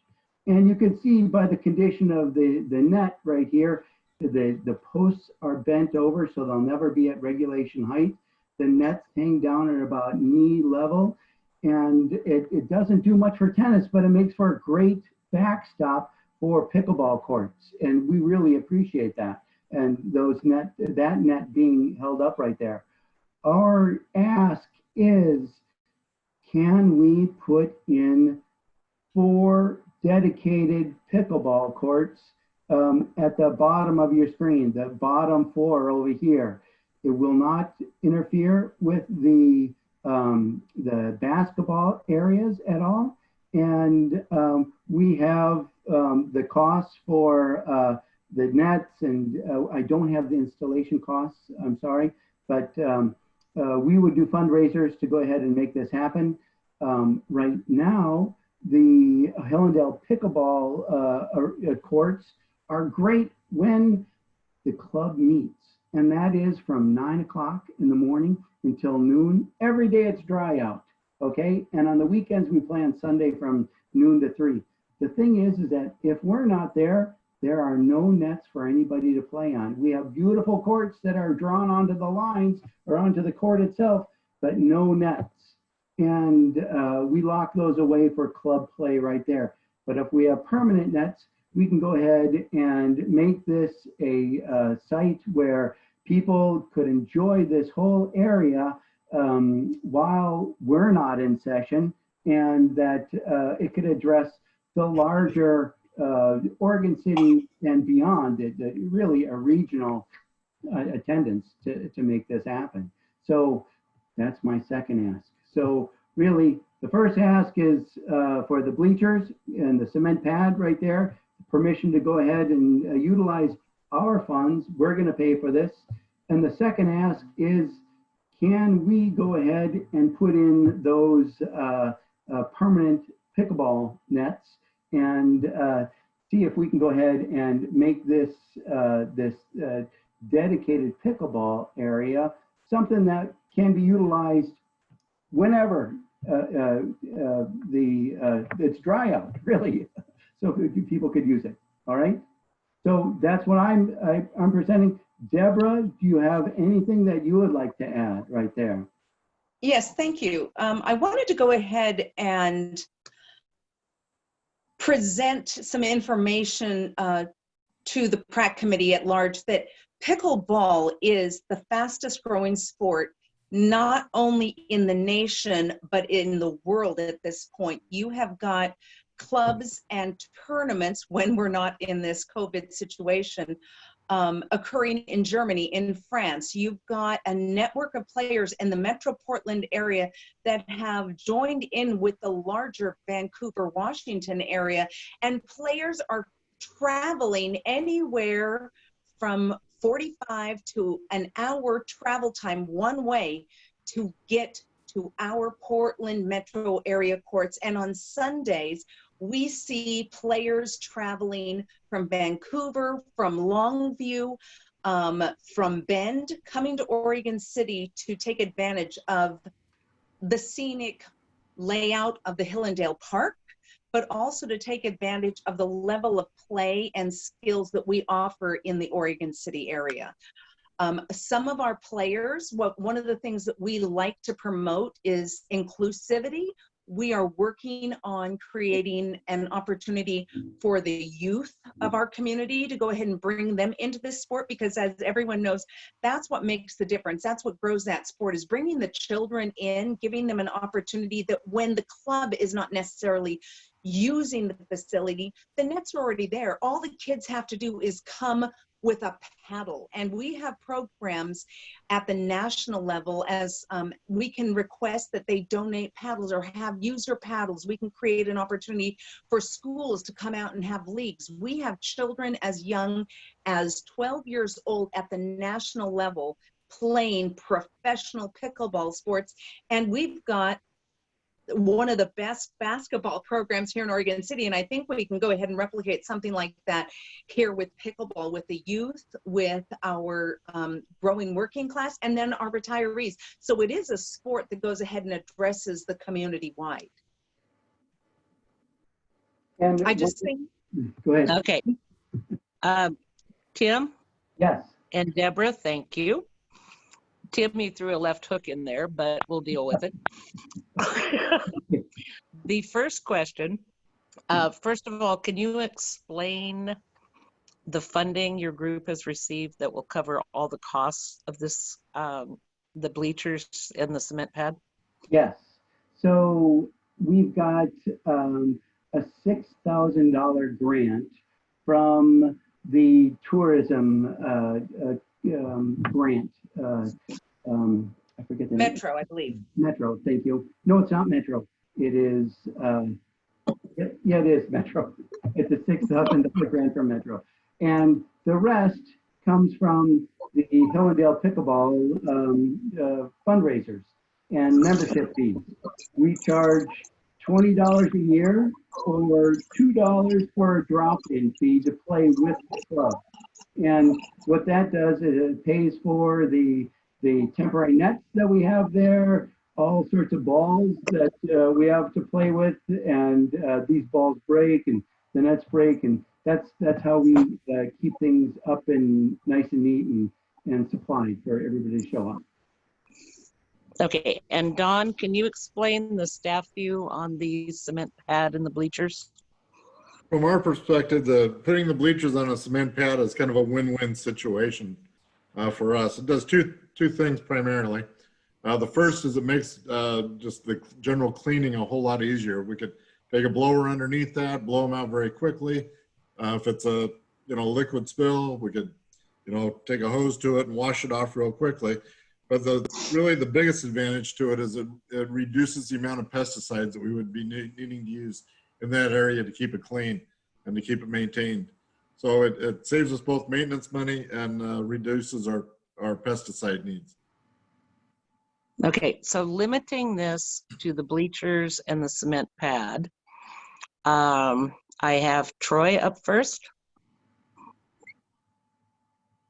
And you can see by the condition of the net right here, the posts are bent over, so they'll never be at regulation height. The nets hang down at about knee level, and it doesn't do much for tennis, but it makes for a great backstop for pickleball courts, and we really appreciate that. And that net being held up right there. Our ask is, can we put in 4 dedicated pickleball courts at the bottom of your screen, the bottom 4 over here? It will not interfere with the basketball areas at all. And we have the costs for the nets, and I don't have the installation costs, I'm sorry, but we would do fundraisers to go ahead and make this happen. Right now, the Hillendale pickleball courts are great when the club meets, and that is from 9 o'clock in the morning until noon. Every day it's dry out, okay? And on the weekends, we play on Sunday from noon to 3. The thing is that if we're not there, there are no nets for anybody to play on. We have beautiful courts that are drawn onto the lines or onto the court itself, but no nets. And we lock those away for club play right there. But if we have permanent nets, we can go ahead and make this a site where people could enjoy this whole area while we're not in session, and that it could address the larger Oregon City and beyond, really a regional attendance to make this happen. So that's my second ask. So really, the first ask is for the bleachers and the cement pad right there, permission to go ahead and utilize our funds. We're going to pay for this. And the second ask is, can we go ahead and put in those permanent pickleball nets and see if we can go ahead and make this dedicated pickleball area something that can be utilized whenever it's dry out, really, so people could use it. All right. So that's what I'm presenting. Deborah, do you have anything that you would like to add right there? Yes, thank you. I wanted to go ahead and present some information to the PrAC committee at large that pickleball is the fastest growing sport not only in the nation, but in the world at this point. You have got clubs and tournaments, when we're not in this COVID situation, occurring in Germany, in France. You've got a network of players in the Metro Portland area that have joined in with the larger Vancouver, Washington area, and players are traveling anywhere from 45 to an hour travel time one way to get to our Portland metro area courts. And on Sundays, we see players traveling from Vancouver, from Longview, from Bend, coming to Oregon City to take advantage of the scenic layout of the Hillendale Park, but also to take advantage of the level of play and skills that we offer in the Oregon City area. Some of our players, one of the things that we like to promote is inclusivity. We are working on creating an opportunity for the youth of our community to go ahead and bring them into this sport, because as everyone knows, that's what makes the difference. That's what grows that sport, is bringing the children in, giving them an opportunity that when the club is not necessarily using the facility, the nets are already there. All the kids have to do is come with a paddle. And we have programs at the national level, as we can request that they donate paddles or have user paddles. We can create an opportunity for schools to come out and have leagues. We have children as young as 12 years old at the national level playing professional pickleball sports. And we've got one of the best basketball programs here in Oregon City. And I think we can go ahead and replicate something like that here with pickleball, with the youth, with our growing working class, and then our retirees. So it is a sport that goes ahead and addresses the community wide. And I just think. Go ahead. Okay. Tim? Yes. And Deborah, thank you. Tim, you threw a left hook in there, but we'll deal with it. The first question, first of all, can you explain the funding your group has received that will cover all the costs of this, the bleachers and the cement pad? Yes. So we've got a $6,000 grant from the tourism grant. I forget the Metro, name. I believe. Metro, thank you. No, it's not Metro. It is, yeah, it is Metro. It's a $6,000 grant from Metro. And the rest comes from the Hillendale Pickleball fundraisers and membership fees. We charge $20 a year or $2 for a drop-in fee to play with the club. And what that does is it pays for the temporary nets that we have there, all sorts of balls that we have to play with, and these balls break and the nets break, and that's how we keep things up and nice and neat and supplied for everybody to show up. Okay, and Don, can you explain the staff view on the cement pad and the bleachers? From our perspective, putting the bleachers on a cement pad is kind of a win-win situation for us. It does two things primarily. The first is it makes just the general cleaning a whole lot easier. We could take a blower underneath that, blow them out very quickly. If it's a liquid spill, we could take a hose to it and wash it off real quickly. But really the biggest advantage to it is it reduces the amount of pesticides that we would be needing to use in that area to keep it clean and to keep it maintained. So it saves us both maintenance money and reduces our pesticide needs. Okay, so limiting this to the bleachers and the cement pad. I have Troy up first.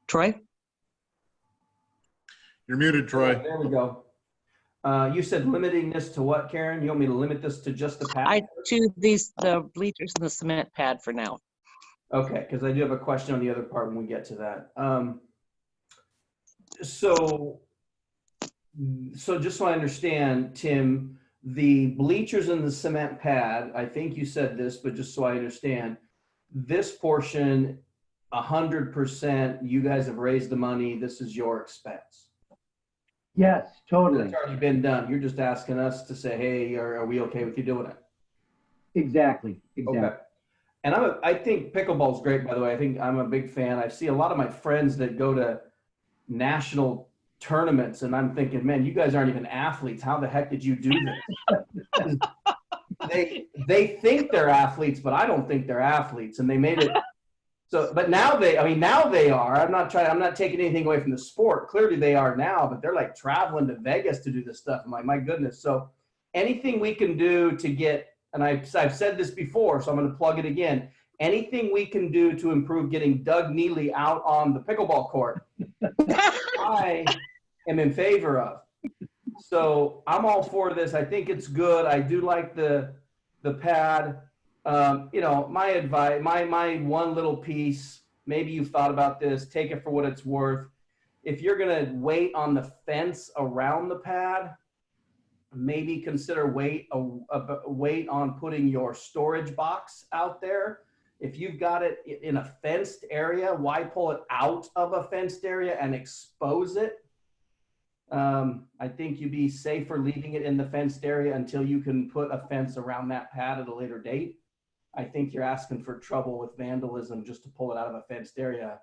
Troy? You're muted, Troy. There we go. You said limiting this to what, Karen? You want me to limit this to just the pad? To the bleachers and the cement pad for now. Okay, because I do have a question on the other part when we get to that. So just so I understand, Tim, the bleachers and the cement pad, I think you said this, but just so I understand, this portion, 100%, you guys have raised the money, this is your expense. Yes, totally. That's already been done. You're just asking us to say, hey, are we okay with you doing it? Exactly. Okay. And I think pickleball is great, by the way. I think I'm a big fan. I see a lot of my friends that go to national tournaments, and I'm thinking, man, you guys aren't even athletes. How the heck did you do this? they think they're athletes, but I don't think they're athletes, and they made it. So, but now they are. I'm not taking anything away from the sport. Clearly they are now, but they're like traveling to Vegas to do this stuff. I'm like, my goodness. So anything we can do to get, and I've said this before, so I'm going to plug it again. Anything we can do to improve getting Doug Neely out on the pickleball court, I am in favor of. So I'm all for this. I think it's good. I do like the pad. My advice, my one little piece, maybe you've thought about this, take it for what it's worth. If you're going to wait on the fence around the pad, maybe consider wait on putting your storage box out there. If you've got it in a fenced area, why pull it out of a fenced area and expose it? I think you'd be safer leaving it in the fenced area until you can put a fence around that pad at a later date. I think you're asking for trouble with vandalism just to pull it out of a fenced area.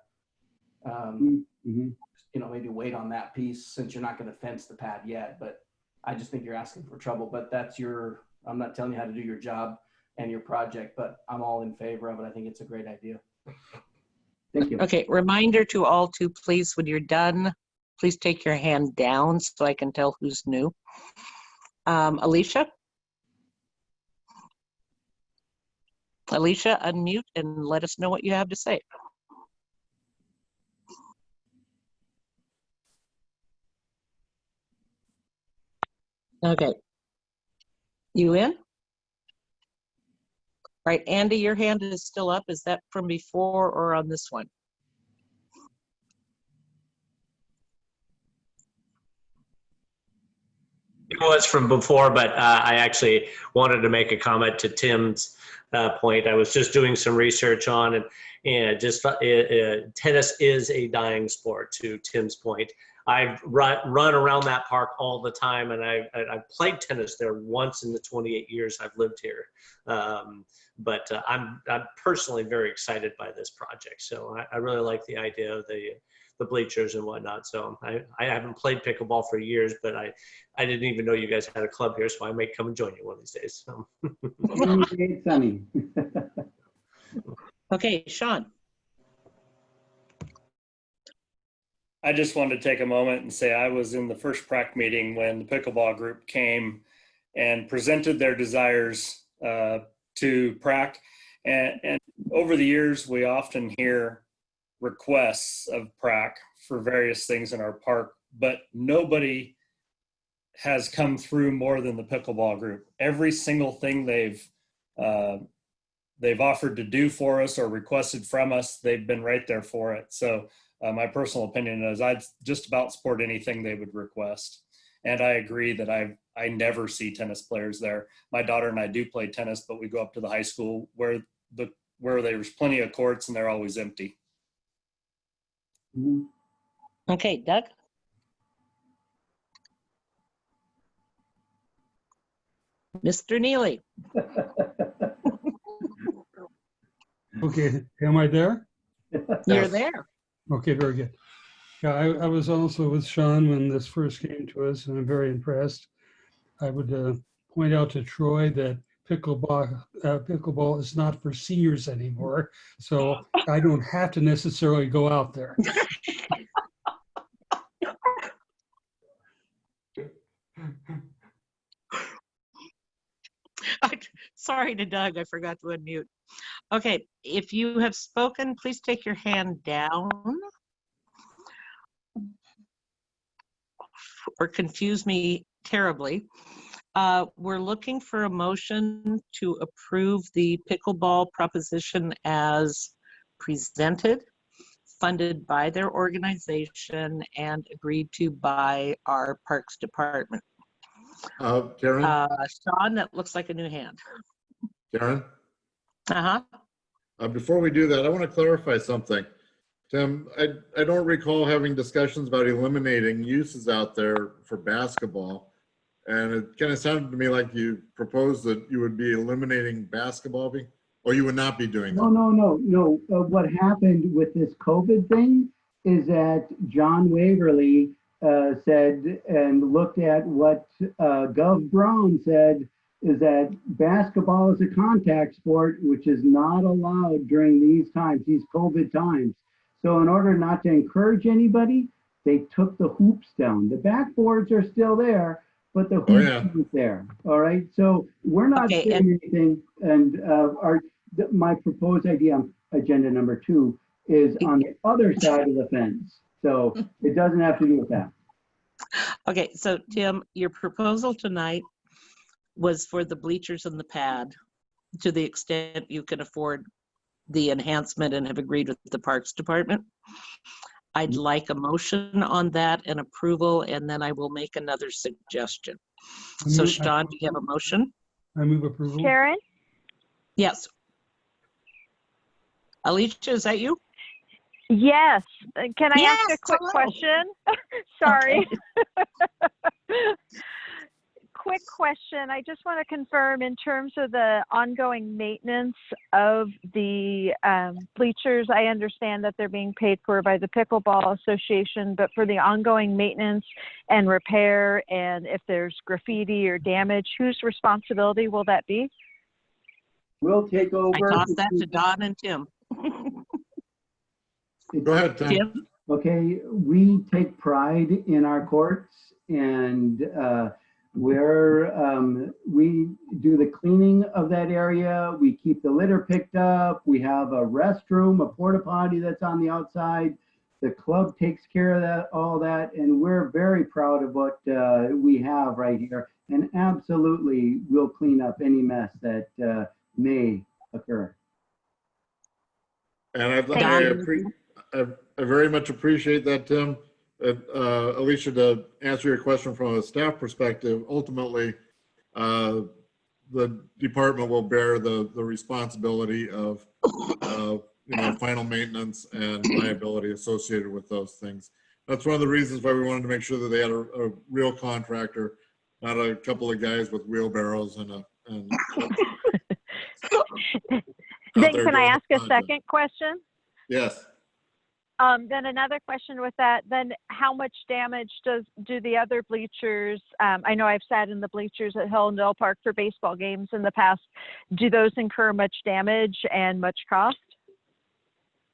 Maybe wait on that piece since you're not going to fence the pad yet, but I just think you're asking for trouble. But I'm not telling you how to do your job and your project, but I'm all in favor of it. I think it's a great idea. Thank you. Okay, reminder to all to please, when you're done, please take your hand down so I can tell who's new. Alicia, unmute and let us know what you have to say. Okay. You in? All right, Andy, your hand is still up. Is that from before or on this one? It was from before, but I actually wanted to make a comment to Tim's point. I was just doing some research on it, and just tennis is a dying sport, to Tim's point. I've run around that park all the time, and I've played tennis there once in the 28 years I've lived here. But I'm personally very excited by this project. So I really like the idea of the bleachers and whatnot. So I haven't played pickleball for years, but I didn't even know you guys had a club here, so I may come and join you one of these days. So. Sunny. Okay, Sean. I just wanted to take a moment and say I was in the first PrAC meeting when the pickleball group came and presented their desires to PrAC. And over the years, we often hear requests of PrAC for various things in our park, but nobody has come through more than the pickleball group. Every single thing they've offered to do for us or requested from us, they've been right there for it. So my personal opinion is I'd just about support anything they would request. And I agree that I never see tennis players there. My daughter and I do play tennis, but we go up to the high school where there's plenty of courts and they're always empty. Okay, Doug. Mr. Neely. Okay, am I there? You're there. Okay, very good. Yeah, I was also with Sean when this first came to us, and I'm very impressed. I would point out to Troy that pickleball is not for seniors anymore, so I don't have to necessarily go out there. Sorry to Doug, I forgot to unmute. Okay, if you have spoken, please take your hand down or confuse me terribly. We're looking for a motion to approve the pickleball proposition as presented, funded by their organization, and agreed to by our Parks Department. Karen? Sean, that looks like a new hand. Karen? Uh-huh. Before we do that, I want to clarify something. Tim, I don't recall having discussions about eliminating uses out there for basketball. And it kind of sounded to me like you proposed that you would be eliminating basketball, or you would not be doing that. No. What happened with this COVID thing is that John Waverly said and looked at what Gov Brown said, is that basketball is a contact sport, which is not allowed during these times, these COVID times. So in order not to encourage anybody, they took the hoops down. The backboards are still there, but the hoops aren't there. All right. So we're not saying anything. And my proposed idea on agenda number 2 is on the other side of the fence. So it doesn't have to do with that. Okay, so Tim, your proposal tonight was for the bleachers and the pad to the extent you can afford the enhancement and have agreed with the Parks Department. I'd like a motion on that and approval, and then I will make another suggestion. So Sean, do you have a motion? I move approval. Karen? Yes. Alicia, is that you? Yes. Can I Yes, ask a quick hello. question? Sorry. Okay. Quick question. I just want to confirm in terms of the ongoing maintenance of the bleachers, I understand that they're being paid for by the Pickleball Association, but for the ongoing maintenance and repair, and if there's graffiti or damage, whose responsibility will that be? We'll take over. I tossed that to Don and Tim. Go ahead, Tim. Tim? Okay, we take pride in our courts, and we do the cleaning of that area. We keep the litter picked up. We have a restroom, a porta potty that's on the outside. The club takes care of that, all that, and we're very proud of what we have right here. And absolutely, we'll clean up any mess that may occur. And I very much appreciate that, Tim. Alicia, to answer your question from a staff perspective, ultimately, the department will bear the responsibility of final maintenance and liability associated with those things. That's one of the reasons why we wanted to make sure that they had a real contractor, not a couple of guys with wheelbarrows and Then can I ask a second question? Yes. Then another question with that, then how much damage do the other bleachers, I know I've sat in the bleachers at Hillendale Park for baseball games in the past. Do those incur much damage and much cost?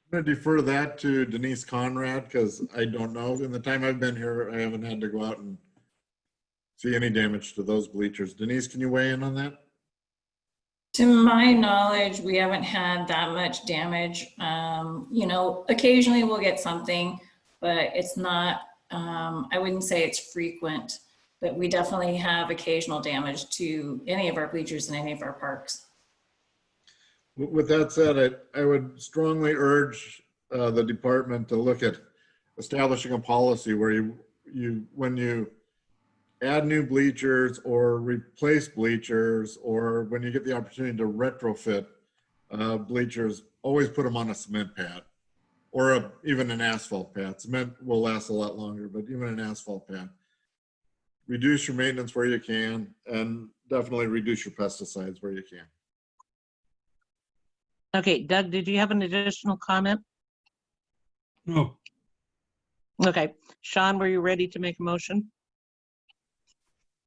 I'm going to defer that to Denise Conrad because I don't know. In the time I've been here, I haven't had to go out and see any damage to those bleachers. Denise, can you weigh in on that? To my knowledge, we haven't had that much damage. Occasionally we'll get something, but it's not, I wouldn't say it's frequent, but we definitely have occasional damage to any of our bleachers in any of our parks. With that said, I would strongly urge the department to look at establishing a policy where when you add new bleachers or replace bleachers, or when you get the opportunity to retrofit bleachers, always put them on a cement pad or even an asphalt pad. Cement will last a lot longer, but even an asphalt pad. Reduce your maintenance where you can, and definitely reduce your pesticides where you can. Okay, Doug, did you have an additional comment? No. Okay, Sean, were you ready to make a motion?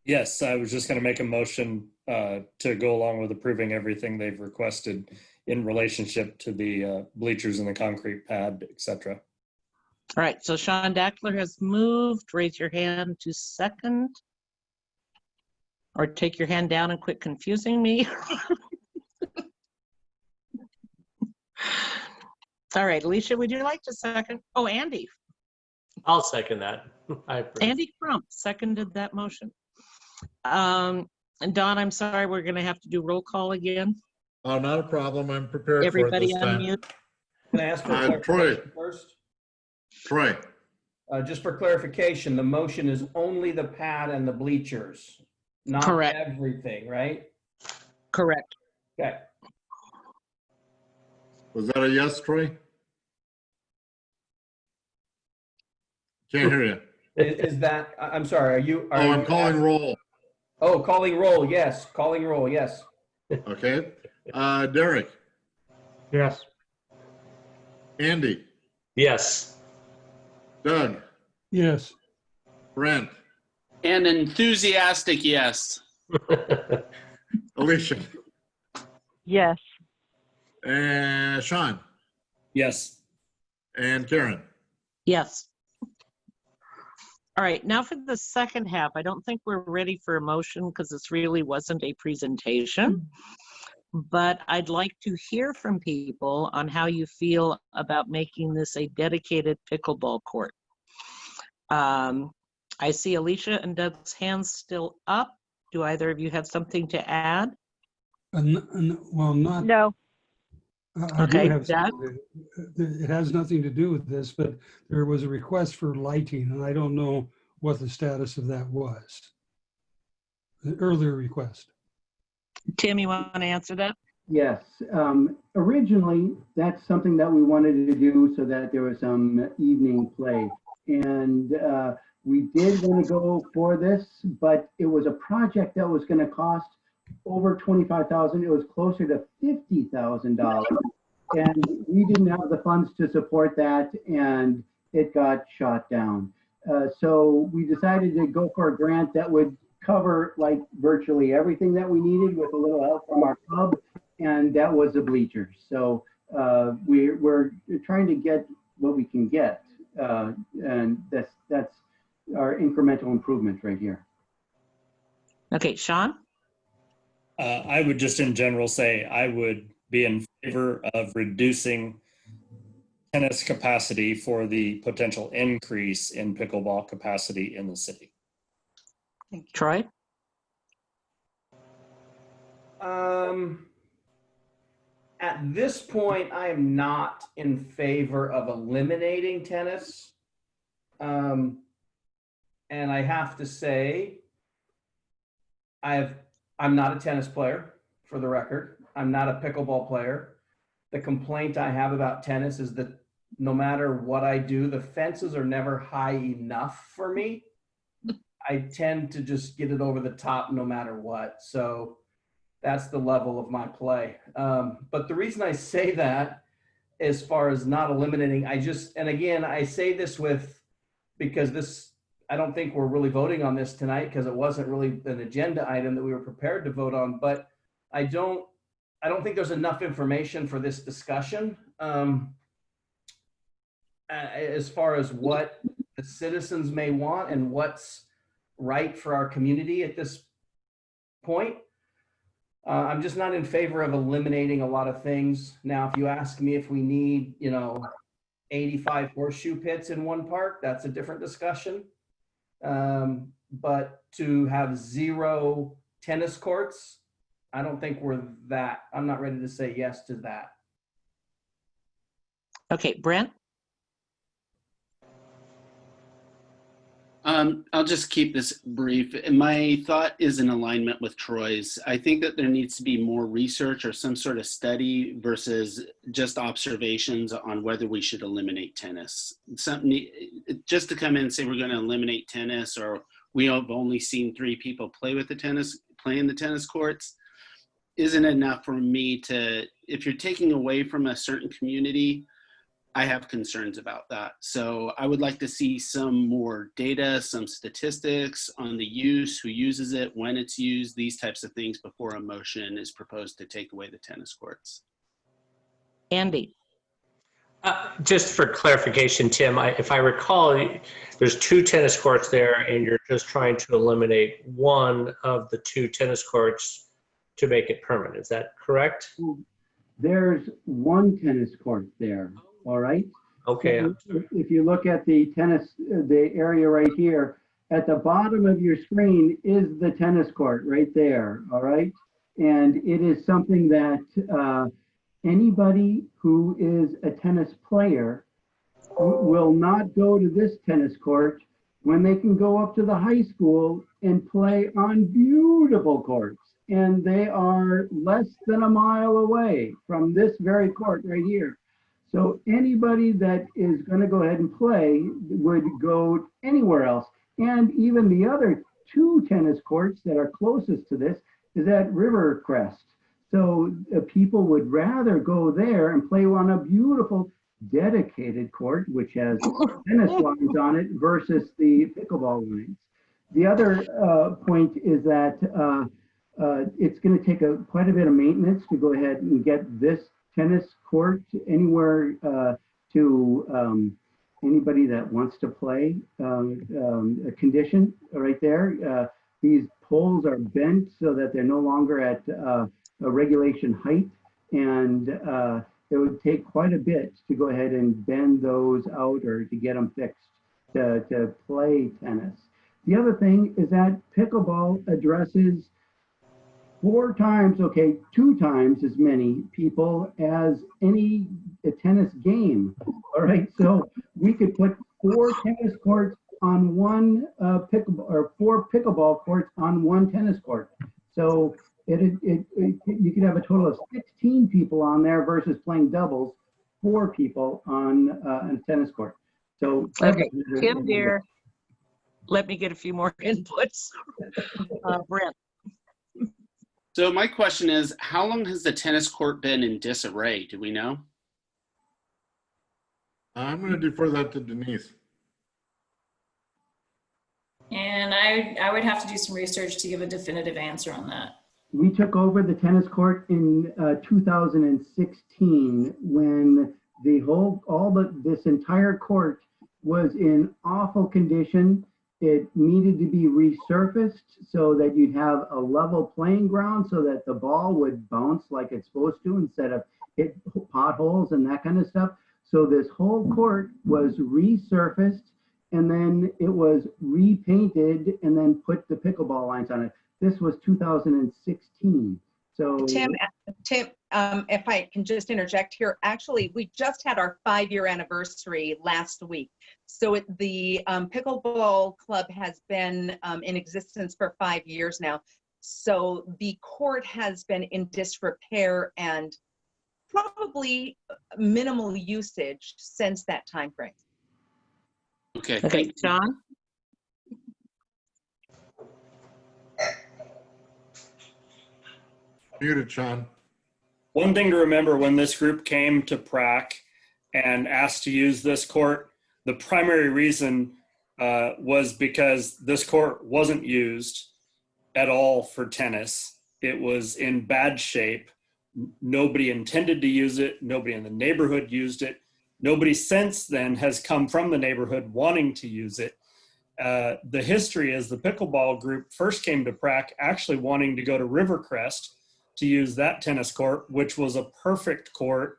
Yes, I was just going to make a motion to go along with approving everything they've requested in relationship to the bleachers and the concrete pad, etc. All right, so Sean Dackler has moved. Raise your hand to second. Or take your hand down and quit confusing me. All right, Alicia, would you like to second? Oh, Andy. I'll second that. I approve. Andy Crump seconded that motion. And Don, I'm sorry, we're going to have to do roll call again. Oh, not a problem. I'm prepared Everybody for it this time. unmute. Can I ask for clarification first? Troy. Just for clarification, the motion is only the pad and the bleachers, not Correct. everything, right? Correct. Okay. Was that a yes, Troy? Can't hear you. Is that, I'm sorry, are you? Oh, I'm calling roll. Oh, calling roll, yes. Calling roll, yes. Okay. Derek, Yes. Andy, Yes. Doug, Yes. Brent, An enthusiastic yes. Alicia, Yes. and Sean, Yes. and Karen. Yes. All right, now for the second half. I don't think we're ready for a motion because this really wasn't a presentation. But I'd like to hear from people on how you feel about making this a dedicated pickleball court. I see Alicia and Doug's hands still up. Do either of you have something to add? Well, not. No. I do Okay, have Doug? something. It has nothing to do with this, but there was a request for lighting, and I don't know what the status of that was. The earlier request. Tim, you want to answer that? Yes. Originally, that's something that we wanted to do so that there was some evening play. And we did want to go for this, but it was a project that was going to cost over $25,000. It was closer to $50,000. And we didn't have the funds to support that, and it got shot down. So we decided to go for a grant that would cover like virtually everything that we needed with a little help from our club, and that was the bleachers. So we're trying to get what we can get, and that's our incremental improvement right here. Okay, Sean? I would just in general say I would be in favor of reducing tennis capacity for the potential increase in pickleball capacity in the city. Troy? At this point, I am not in favor of eliminating tennis. And I have to say, I'm not a tennis player, for the record. I'm not a pickleball player. The complaint I have about tennis is that no matter what I do, the fences are never high enough for me. I tend to just get it over the top no matter what. So that's the level of my play. But the reason I say that, as far as not eliminating, and again, I say this because I don't think we're really voting on this tonight because it wasn't really an agenda item that we were prepared to vote on, but I don't think there's enough information for this discussion as far as what the citizens may want and what's right for our community at this point. I'm just not in favor of eliminating a lot of things. Now, if you ask me if we need, 85 horseshoe pits in one park, that's a different discussion. But to have 0 tennis courts, I don't think I'm not ready to say yes to that. Okay, Brent? I'll just keep this brief. My thought is in alignment with Troy's. I think that there needs to be more research or some sort of study versus just observations on whether we should eliminate tennis. Just to come in and say we're going to eliminate tennis, or we have only seen 3 people play in the tennis courts, isn't enough for me to, if you're taking away from a certain community, I have concerns about that. So I would like to see some more data, some statistics on the use, who uses it, when it's used, these types of things before a motion is proposed to take away the tennis courts. Andy? Just for clarification, Tim, if I recall, there's 2 tennis courts there and you're just trying to eliminate one of the 2 tennis courts to make it permanent. Is that correct? There's 1 tennis court there. All right. Okay. So if you look at the area right here, at the bottom of your screen is the tennis court right there. All right. And it is something that anybody who is a tennis player will not go to this tennis court when they can go up to the high school and play on beautiful courts. And they are less than a mile away from this very court right here. So anybody that is going to go ahead and play would go anywhere else. And even the other 2 tennis courts that are closest to this is at Rivercrest. So people would rather go there and play on a beautiful dedicated court, which has tennis lines on it versus the pickleball lines. The other point is that it's going to take quite a bit of maintenance to go ahead and get this tennis court anywhere to anybody that wants to play. A condition right there. These poles are bent so that they're no longer at a regulation height, and it would take quite a bit to go ahead and bend those out or to get them fixed to play tennis. The other thing is that pickleball addresses 2 times as many people as any tennis game. All right, so we could put 4 tennis courts on one pickleball, or 4 pickleball courts on 1 tennis court. So you could have a total of 16 people on there versus playing doubles, 4 people on a tennis court. So okay, Tim, dear, let me get a few more inputs. Brent. So my question is, how long has the tennis court been in disarray? Do we know? I'm going to defer that to Denise. And I would have to do some research to give a definitive answer on that. We took over the tennis court in 2016 when this entire court was in awful condition. It needed to be resurfaced so that you'd have a level playing ground so that the ball would bounce like it's supposed to instead of hit potholes and that kind of stuff. So this whole court was resurfaced, and then it was repainted and then put the pickleball lines on it. This was 2016. So Tim, if I can just interject here, actually, we just had our 5-year anniversary last week. So the pickleball club has been in existence for 5 years now. So the court has been in disrepair and probably minimal usage since that time frame. Okay, Okay, John? Muted, Sean. One thing to remember when this group came to PRAC and asked to use this court, the primary reason was because this court wasn't used at all for tennis. It was in bad shape. Nobody intended to use it. Nobody in the neighborhood used it. Nobody since then has come from the neighborhood wanting to use it. The history is the pickleball group first came to PRAC actually wanting to go to Rivercrest to use that tennis court, which was a perfect court,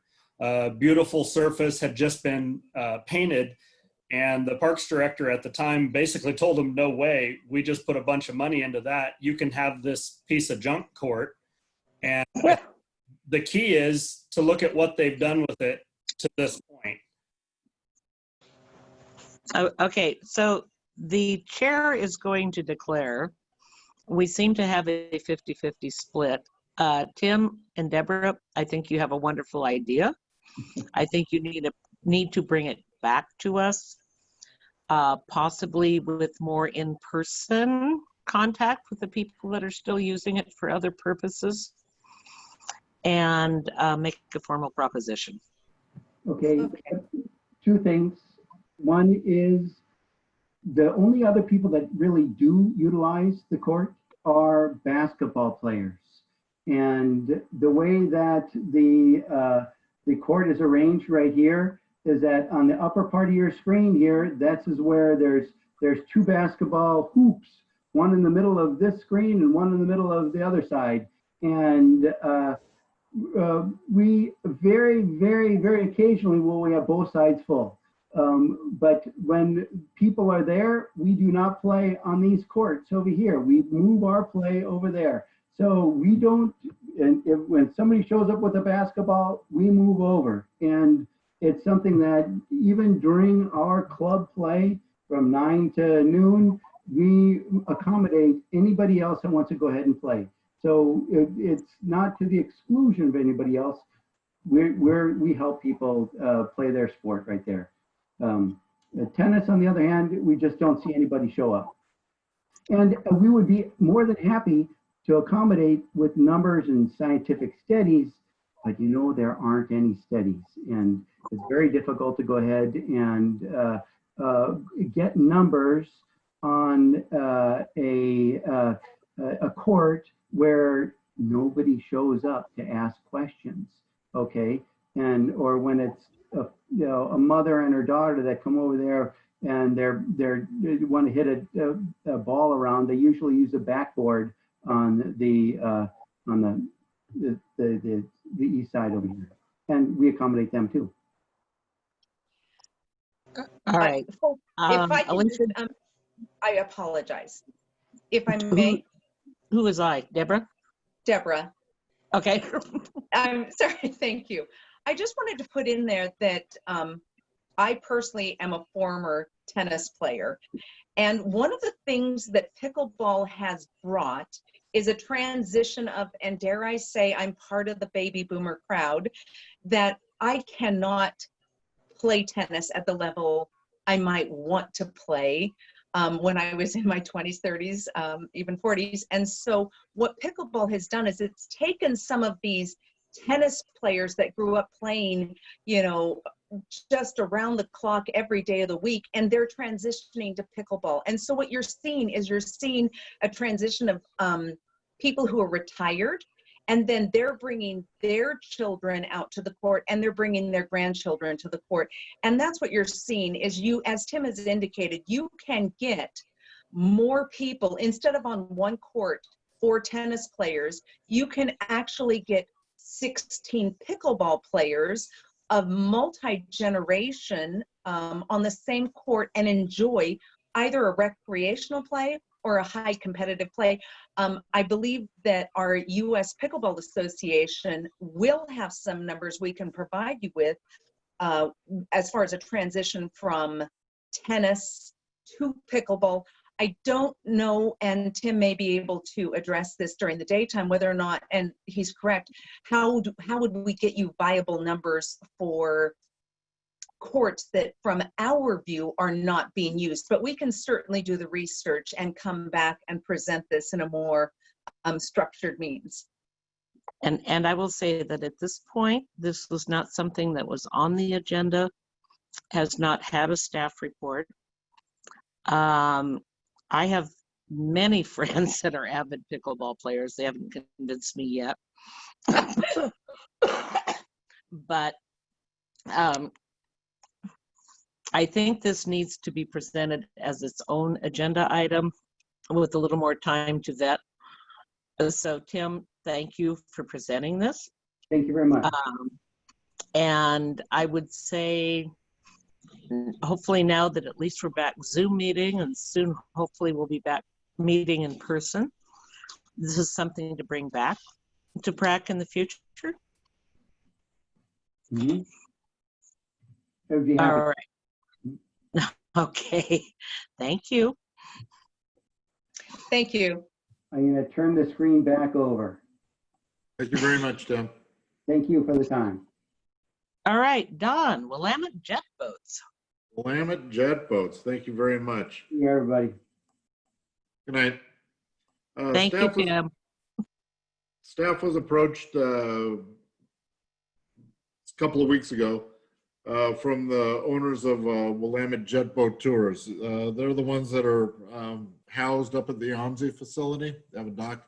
beautiful surface, had just been painted. And the parks director at the time basically told them, no way, we just put a bunch of money into that. You can have this piece of junk court. And the key is to look at what they've done with it to this point. Okay, so the chair is going to declare, we seem to have a 50-50 split. Tim and Deborah, I think you have a wonderful idea. I think you need to bring it back to us, possibly with more in-person contact with the people that are still using it for other purposes, and make a formal proposition. Okay, 2 things. One is the only other people that really do utilize the court are basketball players. And the way that the court is arranged right here is that on the upper part of your screen here, that's where there's 2 basketball hoops, one in the middle of this screen and one in the middle of the other side. And we very, very, very occasionally we have both sides full. But when people are there, we do not play on these courts over here. We move our play over there. So we don't, and when somebody shows up with a basketball, we move over. And it's something that even during our club play from 9 to noon, we accommodate anybody else that wants to go ahead and play. So it's not to the exclusion of anybody else. we help people play their sport right there. Tennis, on the other hand, we just don't see anybody show up. And we would be more than happy to accommodate with numbers and scientific studies, but there aren't any studies, and it's very difficult to go ahead and get numbers on a court where nobody shows up to ask questions, okay? Or when it's a mother and her daughter that come over there and they want to hit a ball around, they usually use a backboard on the east side over here, and we accommodate them too. All right. If I can Alicia, just, I apologize. If I may, who is I? Deborah? Deborah. Okay. I'm sorry, thank you. I just wanted to put in there that I personally am a former tennis player. And one of the things that pickleball has brought is a transition of, and dare I say, I'm part of the baby boomer crowd, that I cannot play tennis at the level I might want to play when I was in my 20s, 30s, even 40s. And so what pickleball has done is it's taken some of these tennis players that grew up playing, just around the clock every day of the week, and they're transitioning to pickleball. And so what you're seeing a transition of people who are retired, and then they're bringing their children out to the court, and they're bringing their grandchildren to the court. And that's what you're seeing is as Tim has indicated, you can get more people, instead of on one court, 4 tennis players, you can actually get 16 pickleball players of multi-generation on the same court and enjoy either a recreational play or a high competitive play. I believe that our U.S. Pickleball Association will have some numbers we can provide you with as far as a transition from tennis to pickleball. I don't know, and Tim may be able to address this during the daytime, whether or not, and he's correct, how would we get you viable numbers for courts that from our view are not being used? But we can certainly do the research and come back and present this in a more structured means. And I will say that at this point, this was not something that was on the agenda, has not had a staff report. I have many friends that are avid pickleball players. They haven't convinced me yet. But I think this needs to be presented as its own agenda item with a little more time to vet. So Tim, thank you for presenting this. Thank you very much. And I would say, hopefully now that at least we're back Zoom meeting, and soon hopefully we'll be back meeting in person, this is something to bring back to PrAC in the future. Mm-hmm. I would be happy. All right. Okay. Thank you. Thank you. I'm going to turn the screen back over. Thank you very much, Tim. Thank you for the time. All right, Don, Willamette Jet Boats. Willamette Jet Boats. Thank you very much. See you, everybody. Good night. Thank you, Tim. Staff was approached a couple of weeks ago from the owners of Willamette Jet Boat Tours. They're the ones that are housed up at the OMSI facility. They have a dock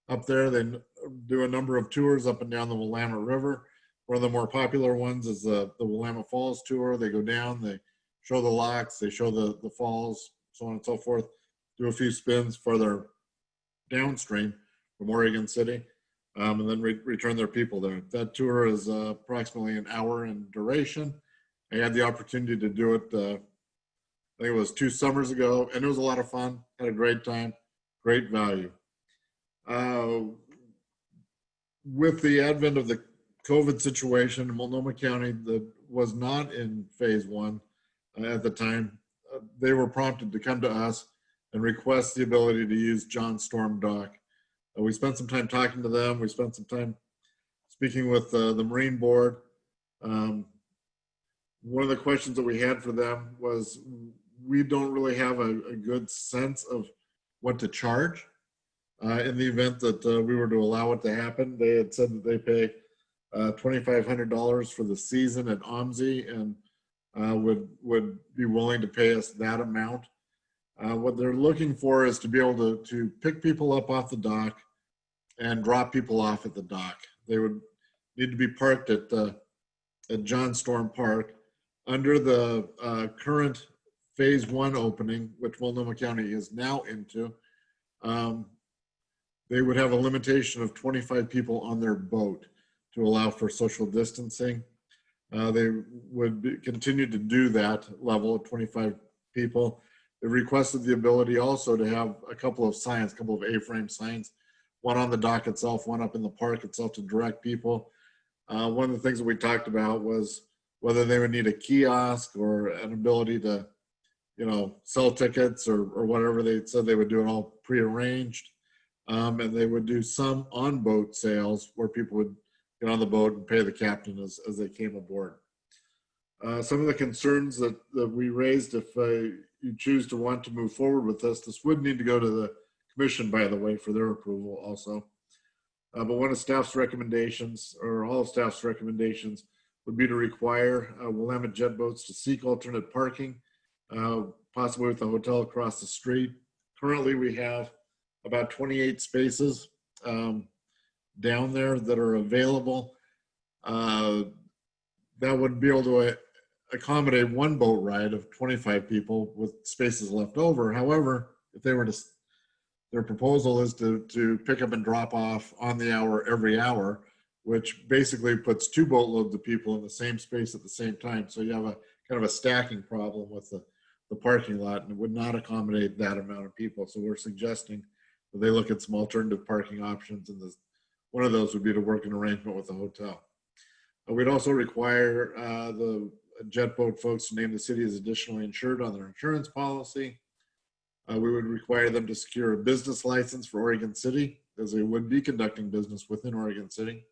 up there. They do a number of tours up and down the Willamette River. One of the more popular ones is the Willamette Falls tour. They go down, they show the locks, they show the falls, so on and so forth. Do a few spins further downstream from Oregon City, and then return their people there. That tour is approximately an hour in duration. I had the opportunity to do it, I think it was 2 summers ago, and it was a lot of fun. Had a great time, great value. With the advent of the COVID situation in Multnomah County that was not in phase 1 at the time, they were prompted to come to us and request the ability to use John Storm Dock. We spent some time talking to them. We spent some time speaking with the Marine Board, one of the questions that we had for them was, we don't really have a good sense of what to charge in the event that we were to allow it to happen. They had said that they pay $2,500 for the season at OMSI and would be willing to pay us that amount. What they're looking for is to be able to pick people up off the dock and drop people off at the dock. They would need to be parked at John Storm Park under the current phase 1 opening, which Multnomah County is now into. They would have a limitation of 25 people on their boat to allow for social distancing. They would continue to do that level of 25 people. They requested the ability also to have a couple of signs, a couple of A-frame signs, one on the dock itself, one up in the park itself to direct people. One of the things that we talked about was whether they would need a kiosk or an ability to, sell tickets or whatever. They said they would do it all prearranged. And they would do some on-boat sales where people would get on the boat and pay the captain as they came aboard. Some of the concerns that we raised, if you choose to want to move forward with this would need to go to the commission, by the way, for their approval also. But one of staff's recommendations, or all of staff's recommendations, would be to require Willamette jet boats to seek alternate parking, possibly with the hotel across the street. Currently, we have about 28 spaces down there that are available. That would be able to accommodate one boat ride of 25 people with spaces left over. However, if they were to, their proposal is to pick up and drop off on the hour every hour, which basically puts 2 boatloads of people in the same space at the same time. So you have a kind of a stacking problem with the parking lot, and it would not accommodate that amount of people. So we're suggesting that they look at some alternative parking options, and one of those would be to work an arrangement with the hotel. We'd also require the jet boat folks to name the city as additionally insured on their insurance policy. We would require them to secure a business license for Oregon City, as they would be conducting business within Oregon City.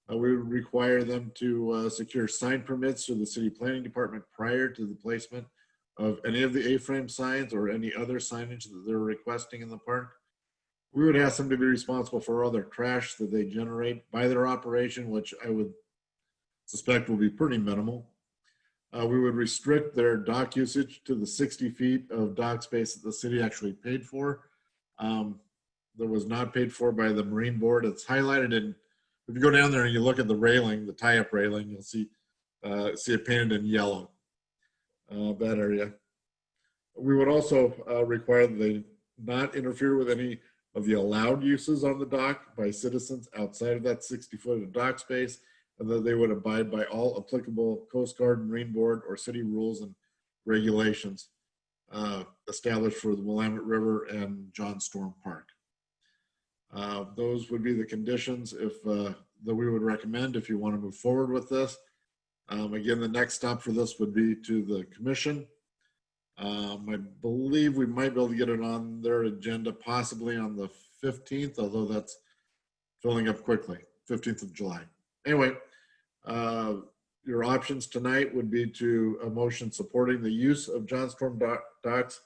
We would require them to secure sign permits through the city planning department prior to the placement of any of the A-frame signs or any other signage that they're requesting in the park. We would ask them to be responsible for all their trash that they generate by their operation, which I would suspect will be pretty minimal. We would restrict their dock usage to the 60 feet of dock space that the city actually paid for. That was not paid for by the Marine Board. It's highlighted in, if you go down there and you look at the railing, the tie-up railing, you'll see it painted in yellow, that area. We would also require that they not interfere with any of the allowed uses on the dock by citizens outside of that 60 foot of dock space, and that they would abide by all applicable Coast Guard, Marine Board, or city rules and regulations established for the Willamette River and John Storm Park. Those would be the conditions that we would recommend if you want to move forward with this. Again, the next stop for this would be to the commission. I believe we might be able to get it on their agenda possibly on the 15th, although that's filling up quickly, 15th of July. Anyway, your options tonight would be to a motion supporting the use of John Storm docks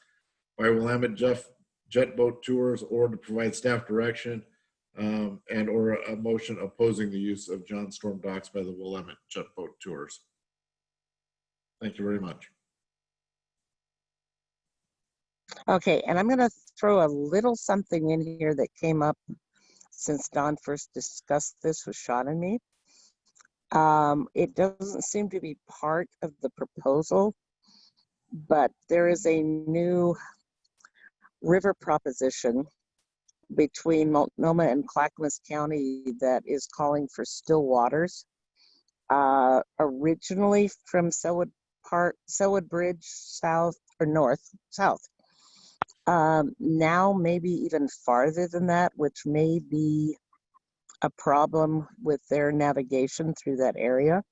by Willamette Jet Boat Tours, or to provide staff direction, and or a motion opposing the use of John Storm docks by the Willamette Jet Boat Tours. Thank you very much. Okay, and I'm going to throw a little something in here that came up since Don first discussed this with Sean and me. It doesn't seem to be part of the proposal, but there is a new river proposition between Multnomah and Clackamas County that is calling for still waters. Originally from Selwood Bridge south or south. Now maybe even farther than that, which may be a problem with their navigation through that area.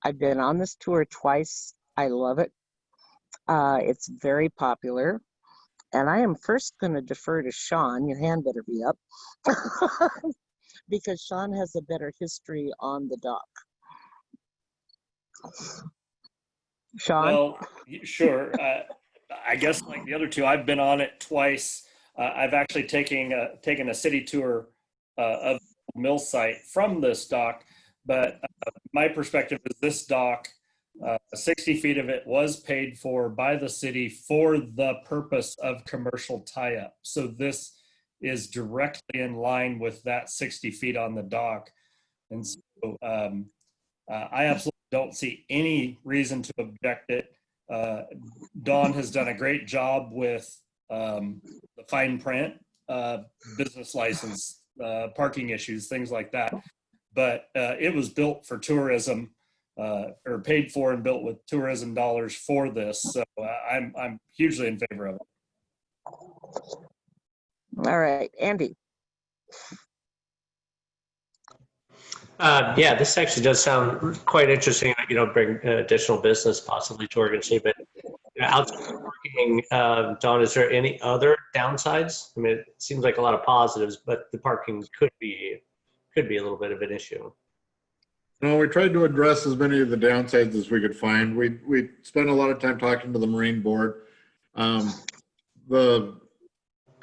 I've been on this tour twice. I love it. It's very popular. And I am first going to defer to Sean. Your hand better be up. because Sean has a better history on the dock. Sean? Well, sure. I guess like the other two, I've been on it twice. I've actually taken a city tour of the mill site from this dock, but my perspective is this dock, 60 feet of it was paid for by the city for the purpose of commercial tie-up. So this is directly in line with that 60 feet on the dock. And so I absolutely don't see any reason to object it. Dawn has done a great job with the fine print, business license, parking issues, things like that. But it was built for tourism, or paid for and built with tourism dollars for this. So I'm hugely in favor of it. All right, Andy. Yeah, this actually does sound quite interesting. Bring additional business possibly to Oregon City. But outside of parking, Don, is there any other downsides? I mean, it seems like a lot of positives, but the parking could be a little bit of an issue. No, we tried to address as many of the downsides as we could find. We spent a lot of time talking to the Marine Board. The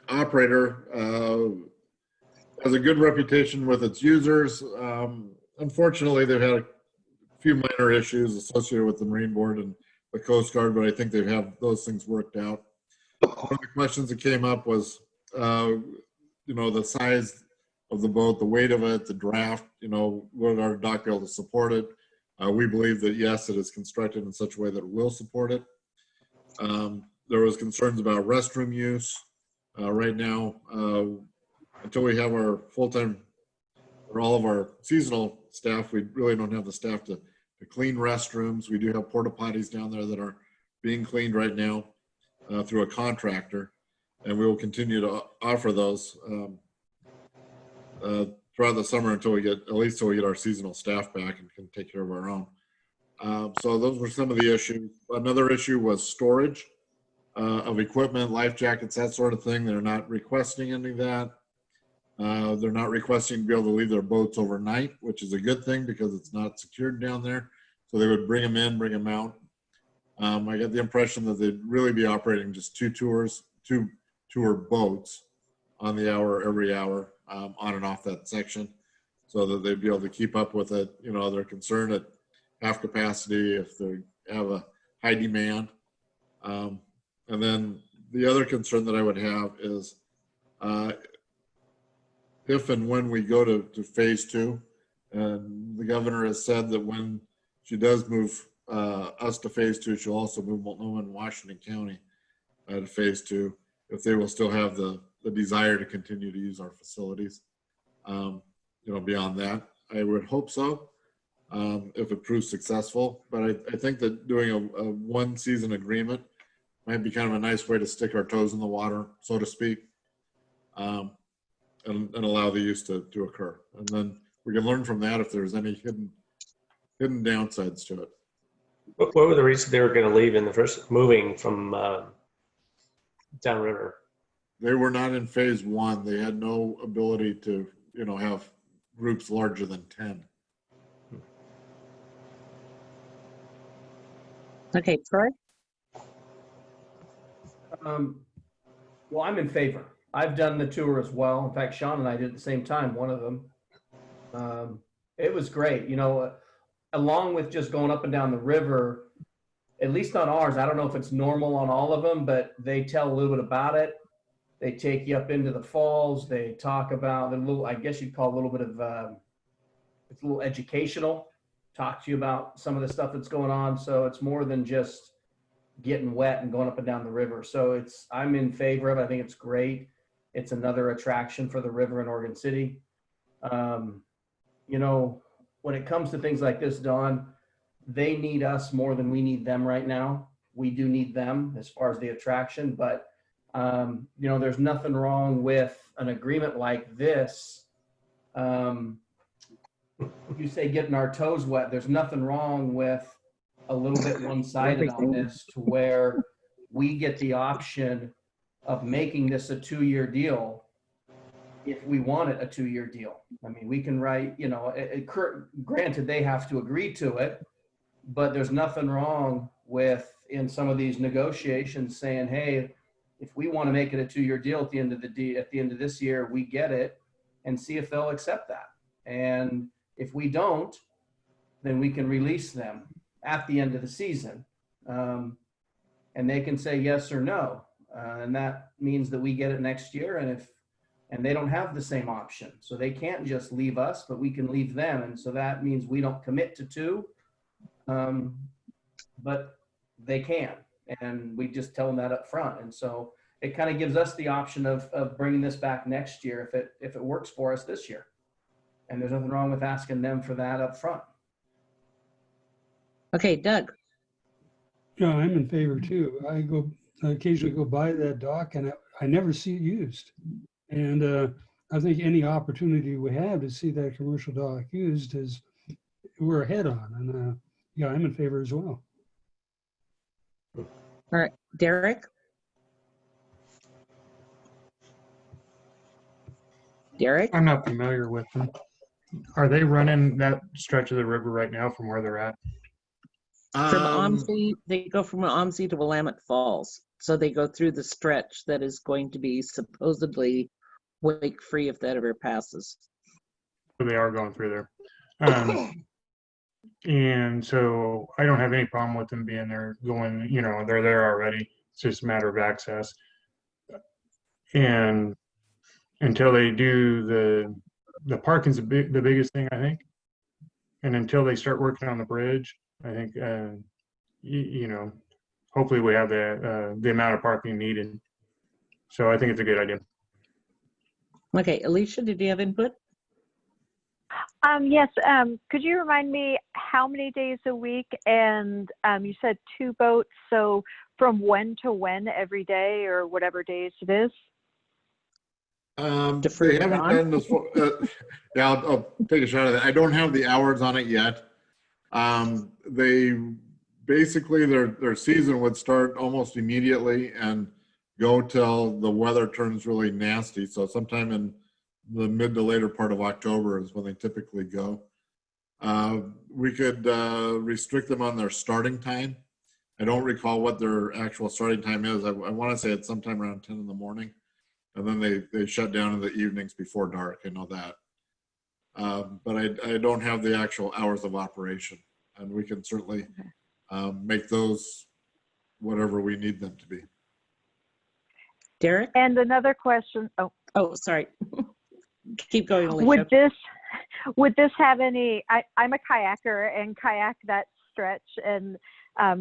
operator has a good reputation with its users. Unfortunately, they've had a few minor issues associated with the Marine Board and the Coast Guard, but I think they have those things worked out. One of the questions that came up was, the size of the boat, the weight of it, the draft, would our dock be able to support it? We believe that yes, it is constructed in such a way that it will support it. There was concerns about restroom use. Right now, until we have our full-time or all of our seasonal staff, we really don't have the staff to clean restrooms. We do have porta potties down there that are being cleaned right now through a contractor, and we will continue to offer those throughout the summer until we get our seasonal staff back and can take care of our own. So those were some of the issues. Another issue was storage of equipment, life jackets, that sort of thing. They're not requesting any of that. They're not requesting to be able to leave their boats overnight, which is a good thing because it's not secured down there. So they would bring them in, bring them out. I get the impression that they'd really be operating just two tour boats on the hour, every hour, on and off that section, so that they'd be able to keep up with it. They're concerned at half capacity if they have a high demand. And then the other concern that I would have is if and when we go to phase 2, and the governor has said that when she does move us to phase 2, she'll also move Multnomah and Washington County to phase 2, if they will still have the desire to continue to use our facilities. Beyond that, I would hope so, if it proves successful. But I think that doing a one season agreement might be kind of a nice way to stick our toes in the water, so to speak, and allow the use to occur. And then we can learn from that if there's any hidden downsides to it. What were the reasons they were going to leave in the first, moving from downriver? They were not in phase 1. They had no ability to, have groups larger than 10. Okay, Troy? Well, I'm in favor. I've done the tour as well. In fact, Sean and I did at the same time, one of them. It was great. Along with just going up and down the river, at least on ours, I don't know if it's normal on all of them, but they tell a little bit about it. They take you up into the falls. They talk about a little, I guess you'd call a little bit of, it's a little educational, talk to you about some of the stuff that's going on. So it's more than just getting wet and going up and down the river. So I'm in favor of it. I think it's great. It's another attraction for the river in Oregon City. When it comes to things like this, Dawn, they need us more than we need them right now. We do need them as far as the attraction, but there's nothing wrong with an agreement like this. You say getting our toes wet, there's nothing wrong with a little bit one-sided on this, to where we get the option of making this a 2-year deal if we want it a 2-year deal. I mean, we can write, you know, granted, they have to agree to it, but there's nothing wrong with, in some of these negotiations, saying, hey, if we want to make it a 2-year deal at the end of this year, we get it, and see if they'll accept that. And if we don't, then we can release them at the end of the season. And they can say yes or no. And that means that we get it next year. And they don't have the same option. So they can't just leave us, but we can leave them. And so that means we don't commit to 2, but they can. And we just tell them that up front. And so it kind of gives us the option of bringing this back next year if it works for us this year. And there's nothing wrong with asking them for that up front. Okay, Doug. Yeah, I'm in favor too. I occasionally go by that dock and I never see it used. And I think any opportunity we have to see that commercial dock used we're ahead on. And yeah, I'm in favor as well. All right, Derek? Derek? I'm not familiar with them. Are they running that stretch of the river right now from where they're at? From OMSI, they go from OMSI to Willamette Falls. So they go through the stretch that is going to be supposedly wake-free if that ever passes. So they are going through there. And so I don't have any problem with them being there going, you know, they're there already. It's just a matter of access. And until they do the parking's the biggest thing, I think. And until they start working on the bridge, I think, you know, hopefully we have the amount of parking needed. So I think it's a good idea. Okay, Alicia, did you have input? Yes. Could you remind me how many days a week? And you said 2 boats. So from when to when every day, or whatever days it is? They haven't done this. Yeah, I'll take a shot at it. I don't have the hours on it yet. They basically their season would start almost immediately and go till the weather turns really nasty. So sometime in the mid to later part of October is when they typically go. We could restrict them on their starting time. I don't recall what their actual starting time is. I want to say it's sometime around 10 in the morning. And then they shut down in the evenings before dark. I know that. But I don't have the actual hours of operation. And we can certainly make those whatever we need them to be. Derek? And another question. Oh, sorry. Keep going, Alicia. Would this have any, I'm a kayaker and kayak that stretch and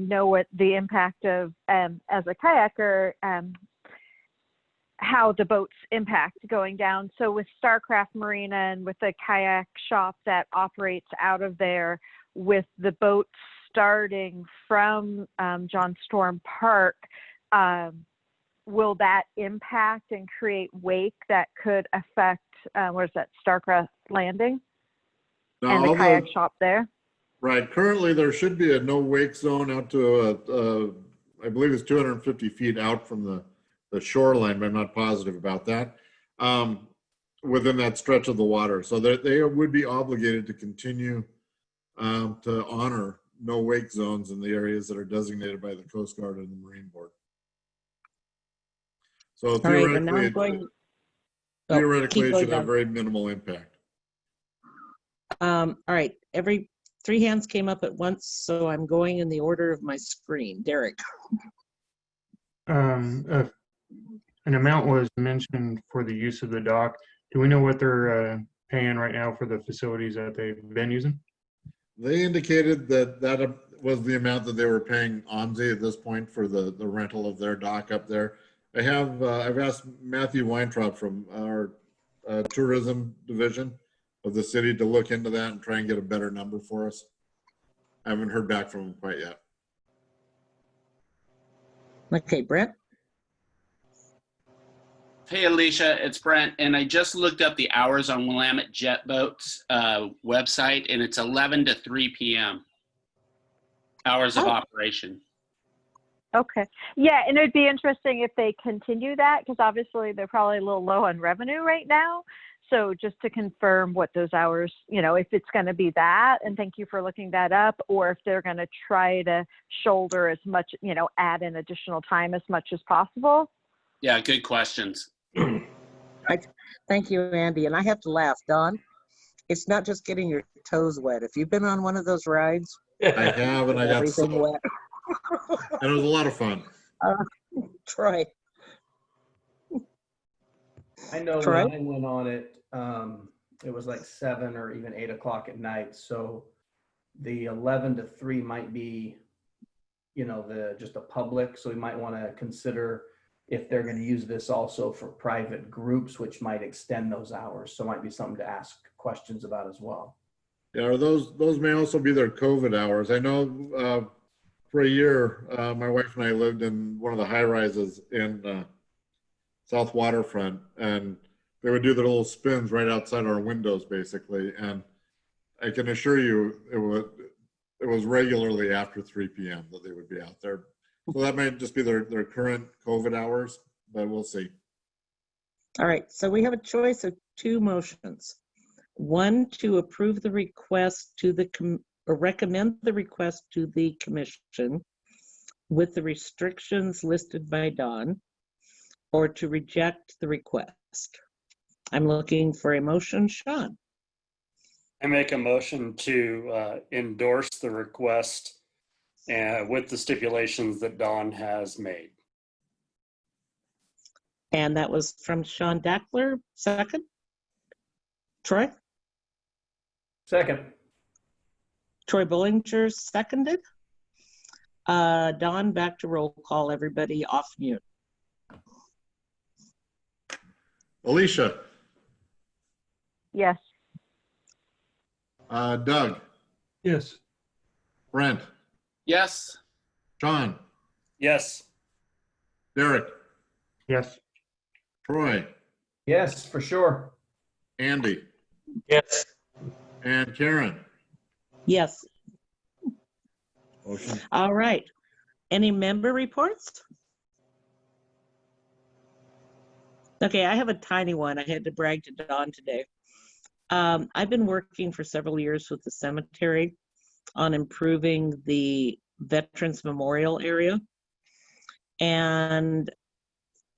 know what the impact of, as a kayaker, how the boats impact going down. So with Starcraft Marina and with the kayak shop that operates out of there, with the boats starting from John Storm Park, will that impact and create wake that could affect, what is that, Starcraft Landing and the kayak shop there? Right. Currently, there should be a no wake zone out to, I believe it's 250 feet out from the shoreline, but I'm not positive about that, within that stretch of the water. So they would be obligated to continue to honor no wake zones in the areas that are designated by the Coast Guard and the Marine Board. So theoretically, it should have very minimal impact. All right, every 3 hands came up at once, so I'm going in the order of my screen. Derek. An amount was mentioned for the use of the dock. Do we know what they're paying right now for the facilities that they've been using? They indicated that was the amount that they were paying OMSI at this point for the rental of their dock up there. I've asked Matthew Weintraub from our tourism division of the city to look into that and try and get a better number for us. I haven't heard back from him quite yet. Okay, Brent. Hey, Alicia, it's Brent, and I just looked up the hours on Willamette Jet Boat's website, and it's 11 to 3 p.m. hours of operation. Okay. Yeah, and it'd be interesting if they continue that, because obviously they're probably a little low on revenue right now. So just to confirm what those hours, if it's going to be that, and thank you for looking that up, or if they're going to try to shoulder as much, add in additional time as much as possible. Yeah, good questions. Thank you, Andy. And I have to laugh, Don. It's not just getting your toes wet. If you've been on one of those rides, I have, and I got everything soaked. wet. And it was a lot of fun. Troy. I know Troy? when I went on it, it was like 7 or even 8 o'clock at night. So the 11 to 3 might be, just a public. So we might want to consider if they're going to use this also for private groups, which might extend those hours. So it might be something to ask questions about as well. Yeah, or those may also be their COVID hours. I know for a year, my wife and I lived in one of the high rises in South Waterfront, and they would do their little spins right outside our windows, basically. And I can assure you, it was regularly after 3 p.m. that they would be out there. So that might just be their current COVID hours, but we'll see. All right, so we have a choice of 2 motions. One, to approve the request to or recommend the request to the commission with the restrictions listed by Don, or to reject the request. I'm looking for a motion. Sean. I make a motion to endorse the request with the stipulations that Don has made. And that was from Sean Dackler. Second. Troy? Second. Troy Bollinger seconded. Don, back to roll call. Everybody off mute. Alicia. Yes. Doug. Yes. Brent. Yes. Sean. Yes. Derek. Yes. Troy. Yes, for sure. Andy. Yes. And Karen. Yes. Motion. All right. Any member reports? Okay, I have a tiny one. I had to brag to Don today. I've been working for several years with the cemetery on improving the Veterans Memorial area. And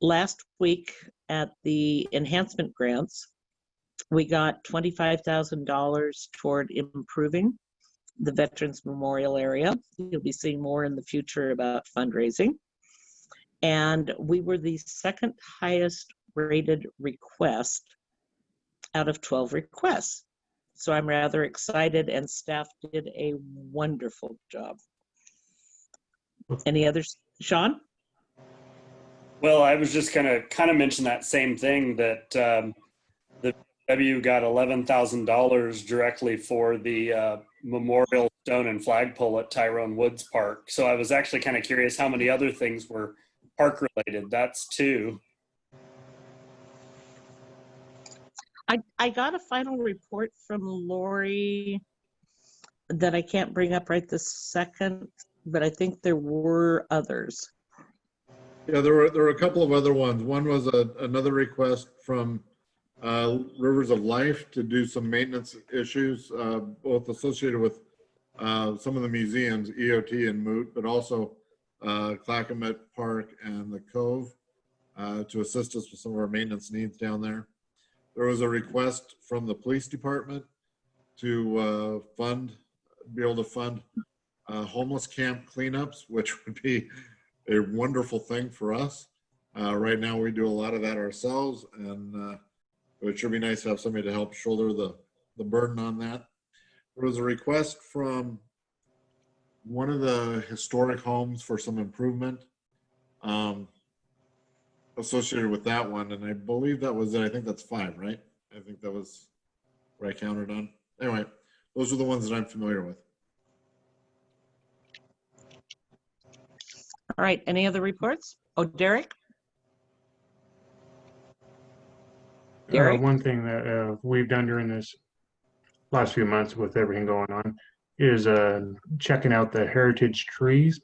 last week at the enhancement grants, we got $25,000 toward improving the Veterans Memorial area. You'll be seeing more in the future about fundraising. And we were the second highest rated request out of 12 requests. So I'm rather excited, and staff did a wonderful job. Any others? Sean? Well, I was just going to kind of mention that same thing, that the W got $11,000 directly for the memorial stone and flagpole at Tyrone Woods Park. So I was actually kind of curious how many other things were park related. That's 2. I got a final report from Lori that I can't bring up right this second, but I think there were others. Yeah, there were a couple of other ones. One was another request from Rivers of Life to do some maintenance issues, both associated with some of the museums, EOT and Moot, but also Clackamas Park and the Cove to assist us with some of our maintenance needs down there. There was a request from the police department to be able to fund homeless camp cleanups, which would be a wonderful thing for us. Right now, we do a lot of that ourselves, and it would sure be nice to have somebody to help shoulder the burden on that. There was a request from one of the historic homes for some improvement associated with that one, and I believe that was it. I think that's 5, right? I think that was where I counted on. Anyway, those are the ones that I'm familiar with. All right, any other reports? Oh, Derek? Derek? One thing that we've done during this last few months with everything going on is checking out the heritage trees.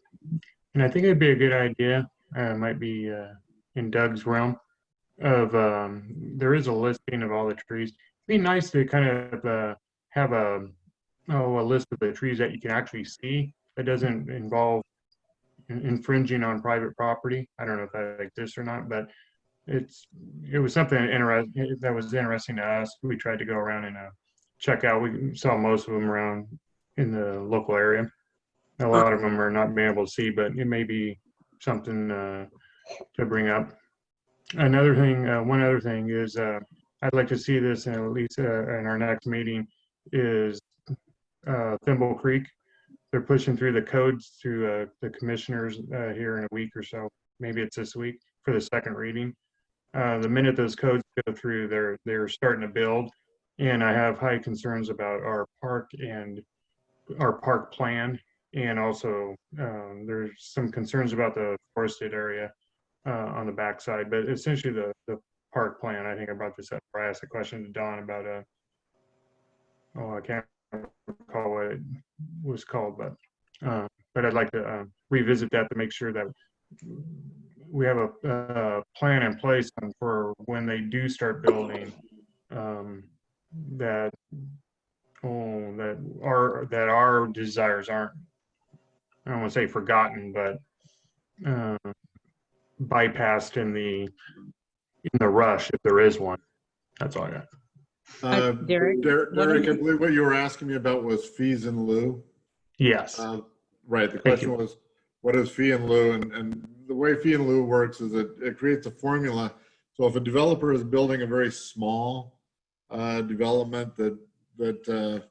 And I think it'd be a good idea, might be in Doug's realm, of there is a listing of all the trees. It'd be nice to kind of have a list of the trees that you can actually see that doesn't involve infringing on private property. I don't know if that exists or not, but it was something that was interesting to us. We tried to go around and check out. We saw most of them around in the local area. A lot of them are not being able to see, but it may be something to bring up. Another thing, one other thing is I'd like to see this, and at least in our next meeting, is Thimble Creek. They're pushing through the codes through the commissioners here in a week or so. Maybe it's this week for the second reading. The minute those codes go through, they're starting to build, and I have high concerns about our park and our park plan, and also there's some concerns about the forested area on the backside. But essentially, the park plan. I think I brought this up. I asked a question to Don about I can't recall what it was called, but I'd like to revisit that to make sure that we have a plan in place for when they do start building, that our desires aren't, I don't want to say forgotten, but bypassed in the rush, if there is one. That's all I got. Derek, I believe what you were asking me about was fees in lieu. Yes. Right. The question was, what is fee in lieu? And the way fee in lieu works is it creates a formula. So if a developer is building a very small development that the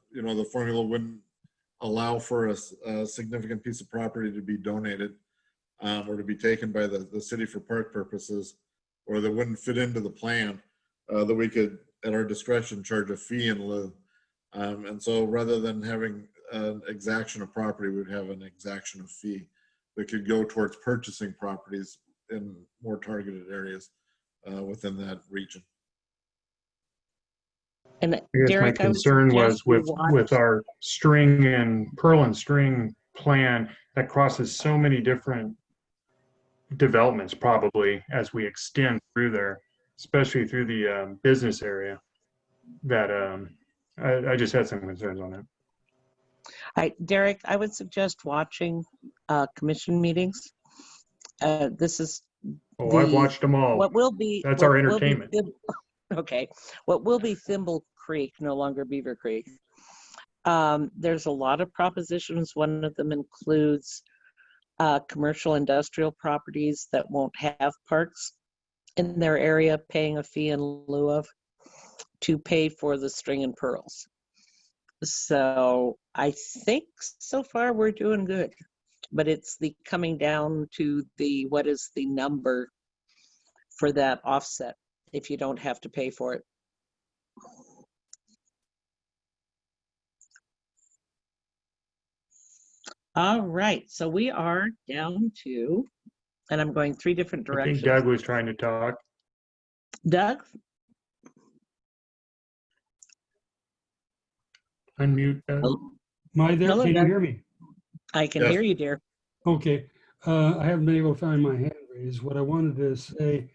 formula wouldn't allow for a significant piece of property to be donated or to be taken by the city for park purposes, or that wouldn't fit into the plan, that we could, at our discretion, charge a fee in lieu. And so rather than having an exaction of property, we'd have an exaction of fee that could go towards purchasing properties in more targeted areas within that region. And I guess Derek, my concern was with our string and pearl and string plan that crosses so many different developments probably as we extend through there, especially through the business area, that I just had some concerns on that. Derek, I would suggest watching commission meetings. This is I've watched them all. What will be that's our entertainment. Okay, what will be Thimble Creek, no longer Beaver Creek. There's a lot of propositions. One of them includes commercial industrial properties that won't have parks in their area paying a fee in lieu of to pay for the string and pearls. So I think so far we're doing good, but it's the coming down to what is the number for that offset if you don't have to pay for it. All right, so we are down to, and I'm going 3 different directions. I think Doug was trying to talk. Doug? Unmute, Doug. Am I there? Hello, Can you Doug. hear me? I can hear you, dear. Okay. I haven't been able to find my hand raised. What I wanted to say,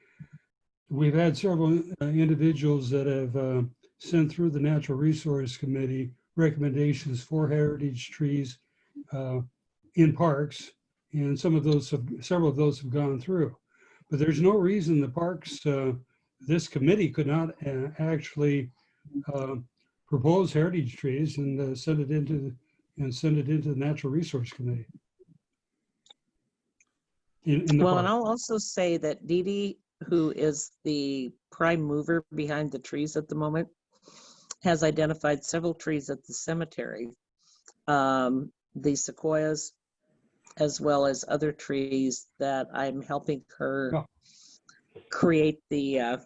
we've had several individuals that have sent through the Natural Resource Committee recommendations for heritage trees in parks, and several of those have gone through. But there's no reason the parks, this committee could not actually propose heritage trees and send it into the Natural Resource Committee. Well, and I'll also say that Dee Dee, who is the prime mover behind the trees at the moment, has identified several trees at the cemetery, the sequoias, as well as other trees that I'm helping her create the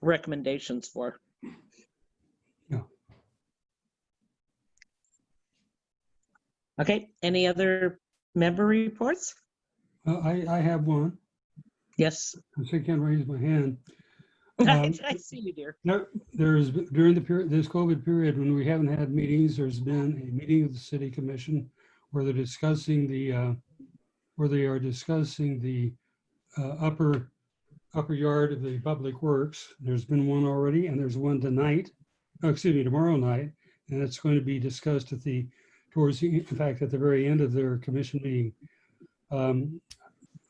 recommendations for. Yeah. Okay, any other member reports? I have one. Yes. I can't raise my hand. I see you, dear. There's during this COVID period when we haven't had meetings, there's been a meeting of the City Commission where they're discussing the where they are discussing the upper yard of the Public Works. There's been one already, and there's one tonight, tomorrow night, and it's going to be discussed at the very end of their commission meeting.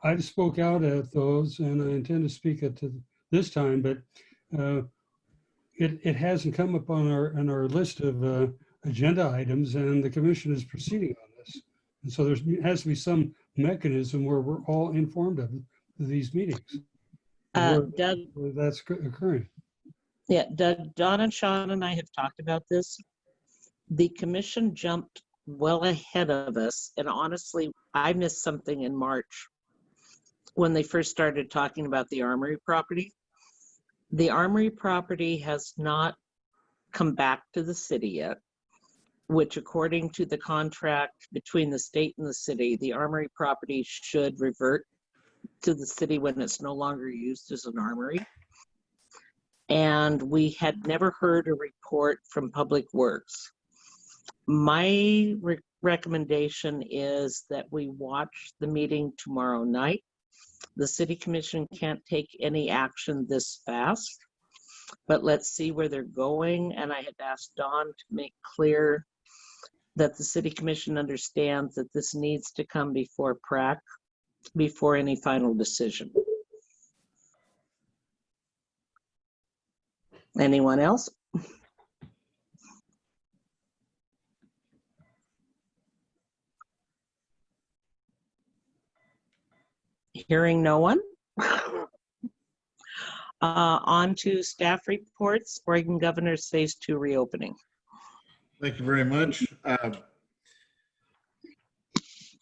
I spoke out at those, and I intend to speak at this time, but it hasn't come up on our list of agenda items, and the commission is proceeding on this. And so there has to be some mechanism where we're all informed of these meetings. Doug, where that's occurring. yeah, Doug, Don and Sean and I have talked about this. The commission jumped well ahead of us, and honestly, I missed something in March when they first started talking about the Armory property. The Armory property has not come back to the city yet, which according to the contract between the state and the city, the Armory property should revert to the city when it's no longer used as an armory. And we had never heard a report from Public Works. My recommendation is that we watch the meeting tomorrow night. The city commission can't take any action this fast, but let's see where they're going. And I had asked Dawn to make clear that the city commission understands that this needs to come before PRAC, before any final decision. Anyone else? Hearing no one. On to staff reports, Oregon Governor's Phase 2 reopening. Thank you very much.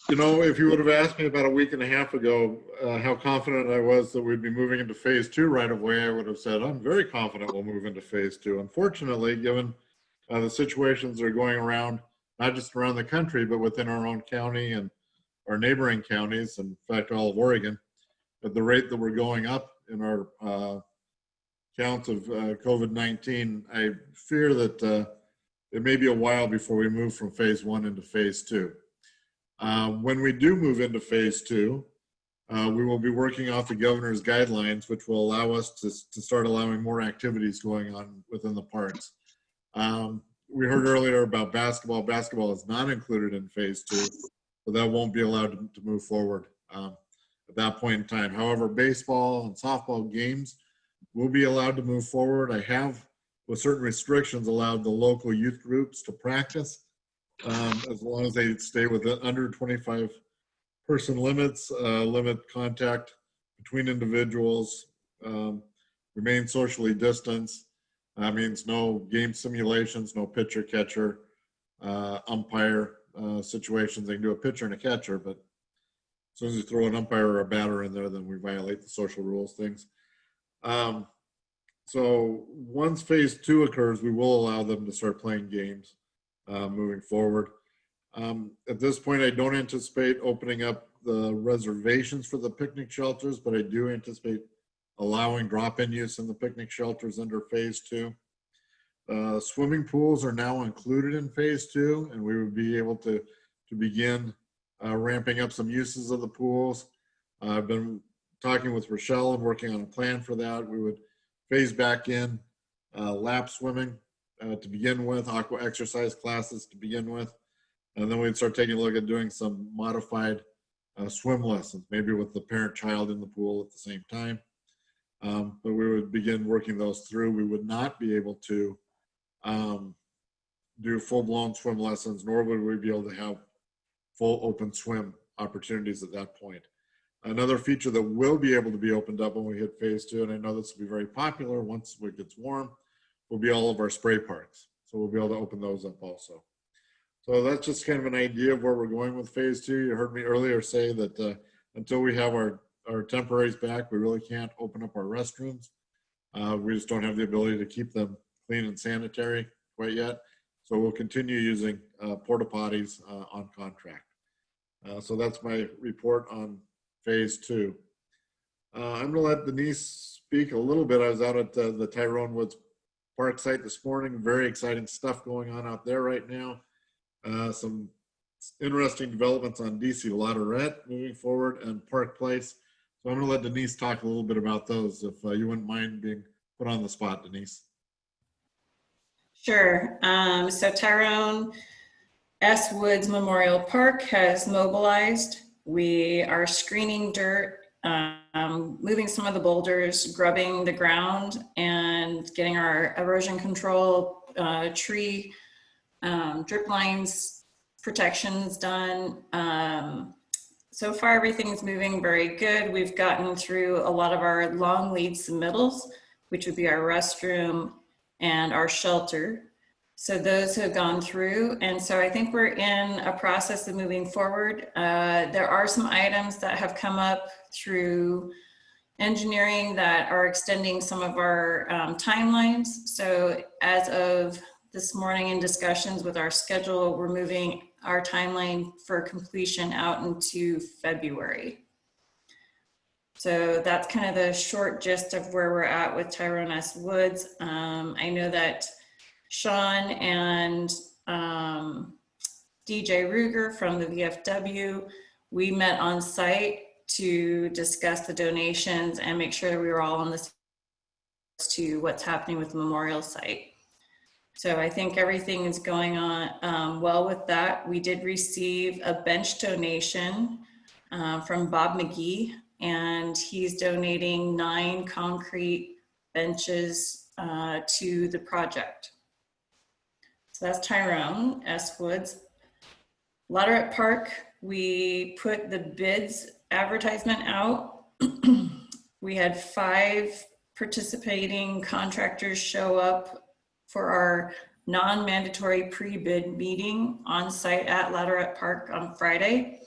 You know, if you would have asked me about a week and a half ago how confident I was that we'd be moving into Phase 2 right away, I would have said, I'm very confident we'll move into Phase 2. Unfortunately, given the situations that are going around, not just around the country, but within our own county and our neighboring counties, in fact, all of Oregon, at the rate that we're going up in our counts of COVID-19, I fear that it may be a while before we move from Phase 1 into Phase 2. When we do move into Phase 2, we will be working off the governor's guidelines, which will allow us to start allowing more activities going on within the parks. We heard earlier about basketball. Basketball is not included in Phase 2, so that won't be allowed to move forward at that point in time. However, baseball and softball games will be allowed to move forward. I have, with certain restrictions, allowed the local youth groups to practice as long as they stay within under 25 person limits, limit contact between individuals, remain socially distanced. That means no game simulations, no pitcher catcher, umpire situations. They can do a pitcher and a catcher, but as soon as you throw an umpire or a batter in there, then we violate the social rules things. So once Phase 2 occurs, we will allow them to start playing games moving forward. At this point, I don't anticipate opening up the reservations for the picnic shelters, but I do anticipate allowing drop-in use in the picnic shelters under Phase 2. Swimming pools are now included in Phase 2, and we would be able to begin ramping up some uses of the pools. I've been talking with Rochelle and working on a plan for that. We would phase back in lap swimming to begin with, aqua exercise classes to begin with, and then we'd start taking a look at doing some modified swim lessons, maybe with the parent-child in the pool at the same time. But we would begin working those through. We would not be able to do full-blown swim lessons, nor would we be able to have full open swim opportunities at that point. Another feature that will be able to be opened up when we hit Phase 2, and I know this will be very popular once it gets warm, will be all of our spray parks. So we'll be able to open those up also. So that's just kind of an idea of where we're going with Phase 2. You heard me earlier say that until we have our temporaries back, we really can't open up our restrooms. We just don't have the ability to keep them clean and sanitary quite yet. So we'll continue using porta potties on contract. So that's my report on Phase 2. I'm gonna let Denise speak a little bit. I was out at the Tyrone Woods Park site this morning. Very exciting stuff going on out there right now. Some interesting developments on DC Lotterette moving forward and Park Place. So I'm going to let Denise talk a little bit about those, if you wouldn't mind being put on the spot, Denise. Sure. So Tyrone S. Woods Memorial Park has mobilized. We are screening dirt, moving some of the boulders, grubbing the ground, and getting our erosion control, tree, drip lines, protections done. So far, everything's moving very good. We've gotten through a lot of our long lead submittals, which would be our restroom and our shelter. So those have gone through. And so I think we're in a process of moving forward. There are some items that have come up through engineering that are extending some of our timelines. So as of this morning in discussions with our schedule, we're moving our timeline for completion out into February. So that's kind of the short gist of where we're at with Tyrone S. Woods. I know that Sean and DJ Ruger from the VFW, we met on site to discuss the donations and make sure we were all on this to what's happening with the memorial site. So I think everything is going on well with that. We did receive a bench donation from Bob McGee, and he's donating 9 concrete benches to the project. So that's Tyrone S. Woods. Lotterette Park, we put the bids advertisement out. We had 5 participating contractors show up for our non-mandatory pre-bid meeting on site at Lotterette Park on Friday.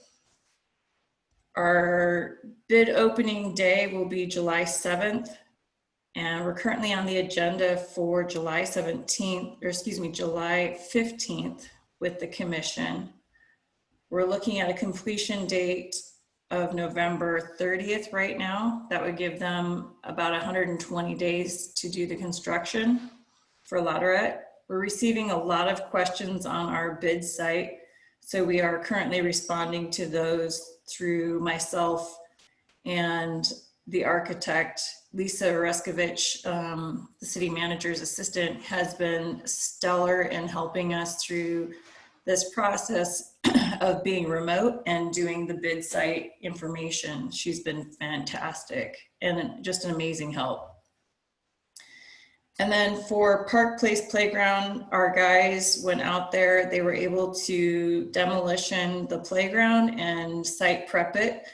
Our bid opening day will be July 7th, and we're currently on the agenda for July 17th, or excuse me, July 15th with the commission. We're looking at a completion date of November 30th right now. That would give them about 120 days to do the construction for Lotterette. We're receiving a lot of questions on our bid site, so we are currently responding to those through myself and the architect. Lisa Reskovich, the city manager's assistant, has been stellar in helping us through this process of being remote and doing the bid site information. She's been fantastic and just an amazing help. And then for Park Place Playground, our guys went out there. They were able to demolition the playground and site prep it.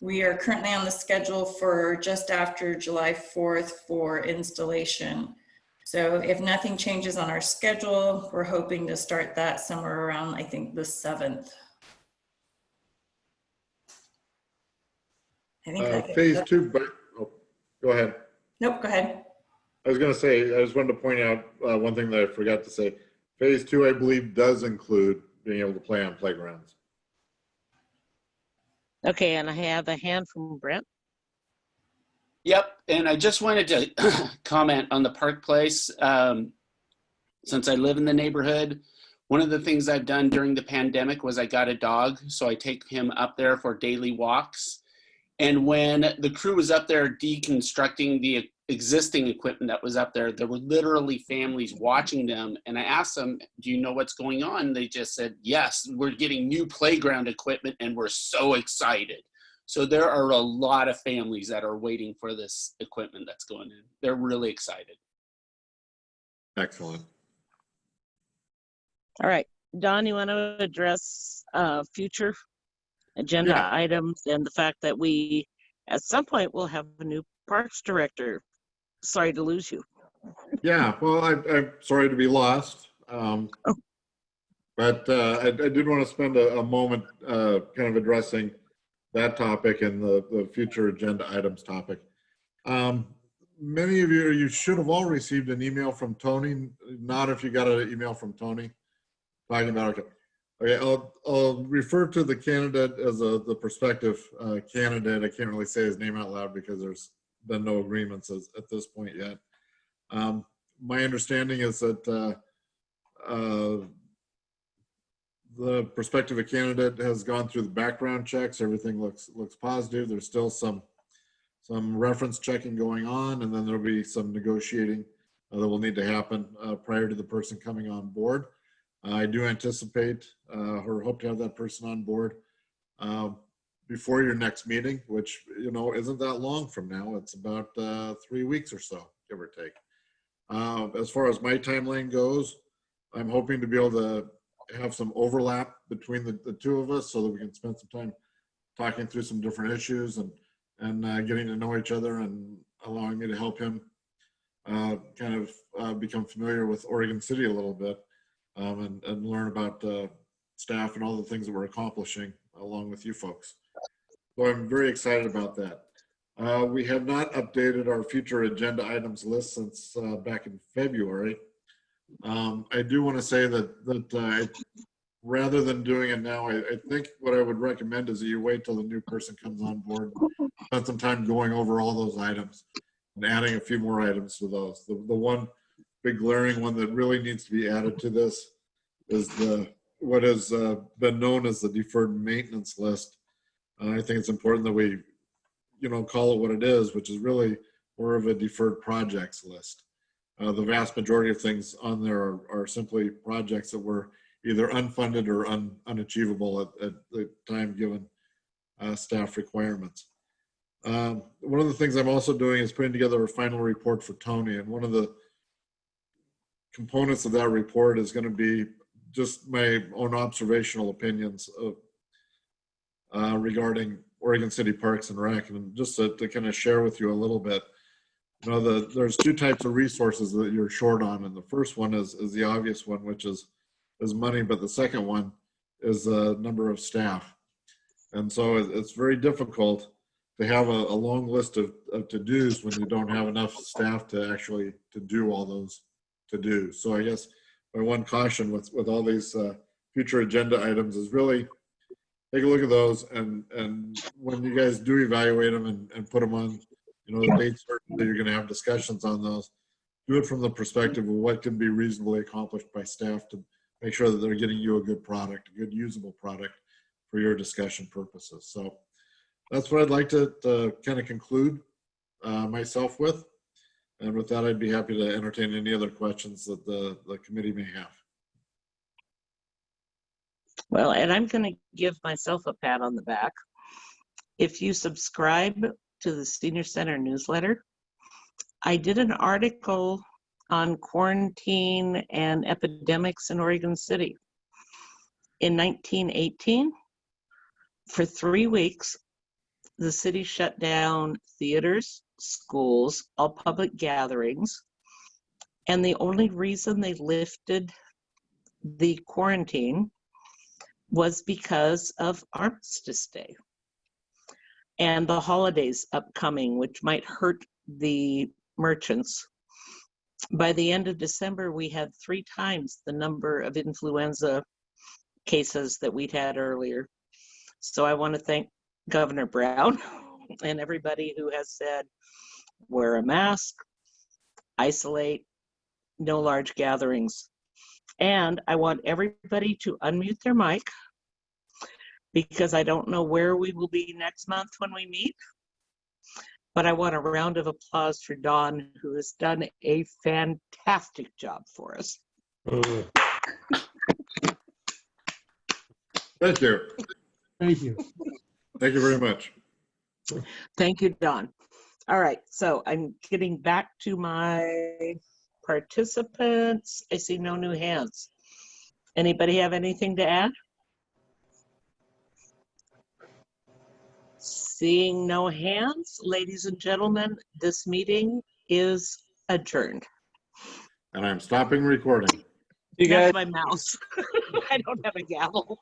We are currently on the schedule for just after July 4th for installation. So if nothing changes on our schedule, we're hoping to start that somewhere around, I think, the 7th. I think phase 2, but oh, go ahead. Nope, go ahead. I was going to say, I just wanted to point out one thing that I forgot to say. Phase 2, I believe, does include being able to play on playgrounds. Okay, and I have a hand from Brent. Yep, and I just wanted to comment on the Park Place. Since I live in the neighborhood, one of the things I've done during the pandemic was I got a dog, so I take him up there for daily walks. And when the crew was up there deconstructing the existing equipment that was up there, there were literally families watching them. And I asked them, do you know what's going on? They just said, yes, we're getting new playground equipment and we're so excited. So there are a lot of families that are waiting for this equipment that's going in. They're really excited. Excellent. All right, Don, you want to address future agenda items and the fact that we, at some point, will have a new parks director. Sorry to lose you. Yeah, well, I'm sorry to be lost. But I did want to spend a moment kind of addressing that topic and the future agenda items topic. Many of you should have all received an email from Tony. Not if you got an email from Tony talking about, okay, I'll refer to the candidate as the prospective candidate. I can't really say his name out loud because there's been no agreements at this point yet. My understanding is that the prospective candidate has gone through the background checks. Everything looks positive. There's still some reference checking going on, and then there'll be some negotiating that will need to happen prior to the person coming on board. I do anticipate or hope to have that person on board before your next meeting, which, you know, isn't that long from now. It's about 3 weeks or so, give or take. As far as my timeline goes, I'm hoping to be able to have some overlap between the two of us so that we can spend some time talking through some different issues and getting to know each other and allowing me to help him kind of become familiar with Oregon City a little bit and learn about staff and all the things that we're accomplishing along with you folks. So I'm very excited about that. We have not updated our future agenda items list since back in February. I do want to say that rather than doing it now, I think what I would recommend is that you wait till the new person comes on board, spend some time going over all those items and adding a few more items to those. The one big glaring one that really needs to be added to this is what has been known as the deferred maintenance list. I think it's important that we, you know, call it what it is, which is really more of a deferred projects list. The vast majority of things on there are simply projects that were either unfunded or unachievable at the time given staff requirements. One of the things I'm also doing is putting together a final report for Tony, and one of the components of that report is going to be just my own observational opinions of regarding Oregon City Parks and Rec, and just to kind of share with you a little bit. You know, there's two types of resources that you're short on, and the first one is the obvious one, which is money, but the second one is the number of staff. And so it's very difficult to have a long list of to-dos when you don't have enough staff to actually to do all those to-dos. So I guess my one caution with all these future agenda items is really take a look at those, and when you guys do evaluate them and put them on, you know, the dates that you're going to have discussions on those, do it from the perspective of what can be reasonably accomplished by staff to make sure that they're getting you a good product, a good usable product for your discussion purposes. So that's what I'd like to kind of conclude myself with. And with that, I'd be happy to entertain any other questions that the committee may have. Well, and I'm going to give myself a pat on the back. If you subscribe to the Senior Center newsletter, I did an article on quarantine and epidemics in Oregon City. In 1918, for 3 weeks, the city shut down theaters, schools, all public gatherings, and the only reason they lifted the quarantine was because of Armistice Day and the holidays upcoming, which might hurt the merchants. By the end of December, we had 3 times the number of influenza cases that we'd had earlier. So I want to thank Governor Brown and everybody who has said, wear a mask, isolate, no large gatherings. And I want everybody to unmute their mic, because I don't know where we will be next month when we meet. But I want a round of applause for Dawn, who has done a fantastic job for us. Thank you. Thank you. Thank you very much. Thank you, Dawn. All right, so I'm getting back to my participants. I see no new hands. Anybody have anything to add? Seeing no hands, ladies and gentlemen, this meeting is adjourned. And I'm stopping recording. That's my mouse. I don't have a gavel.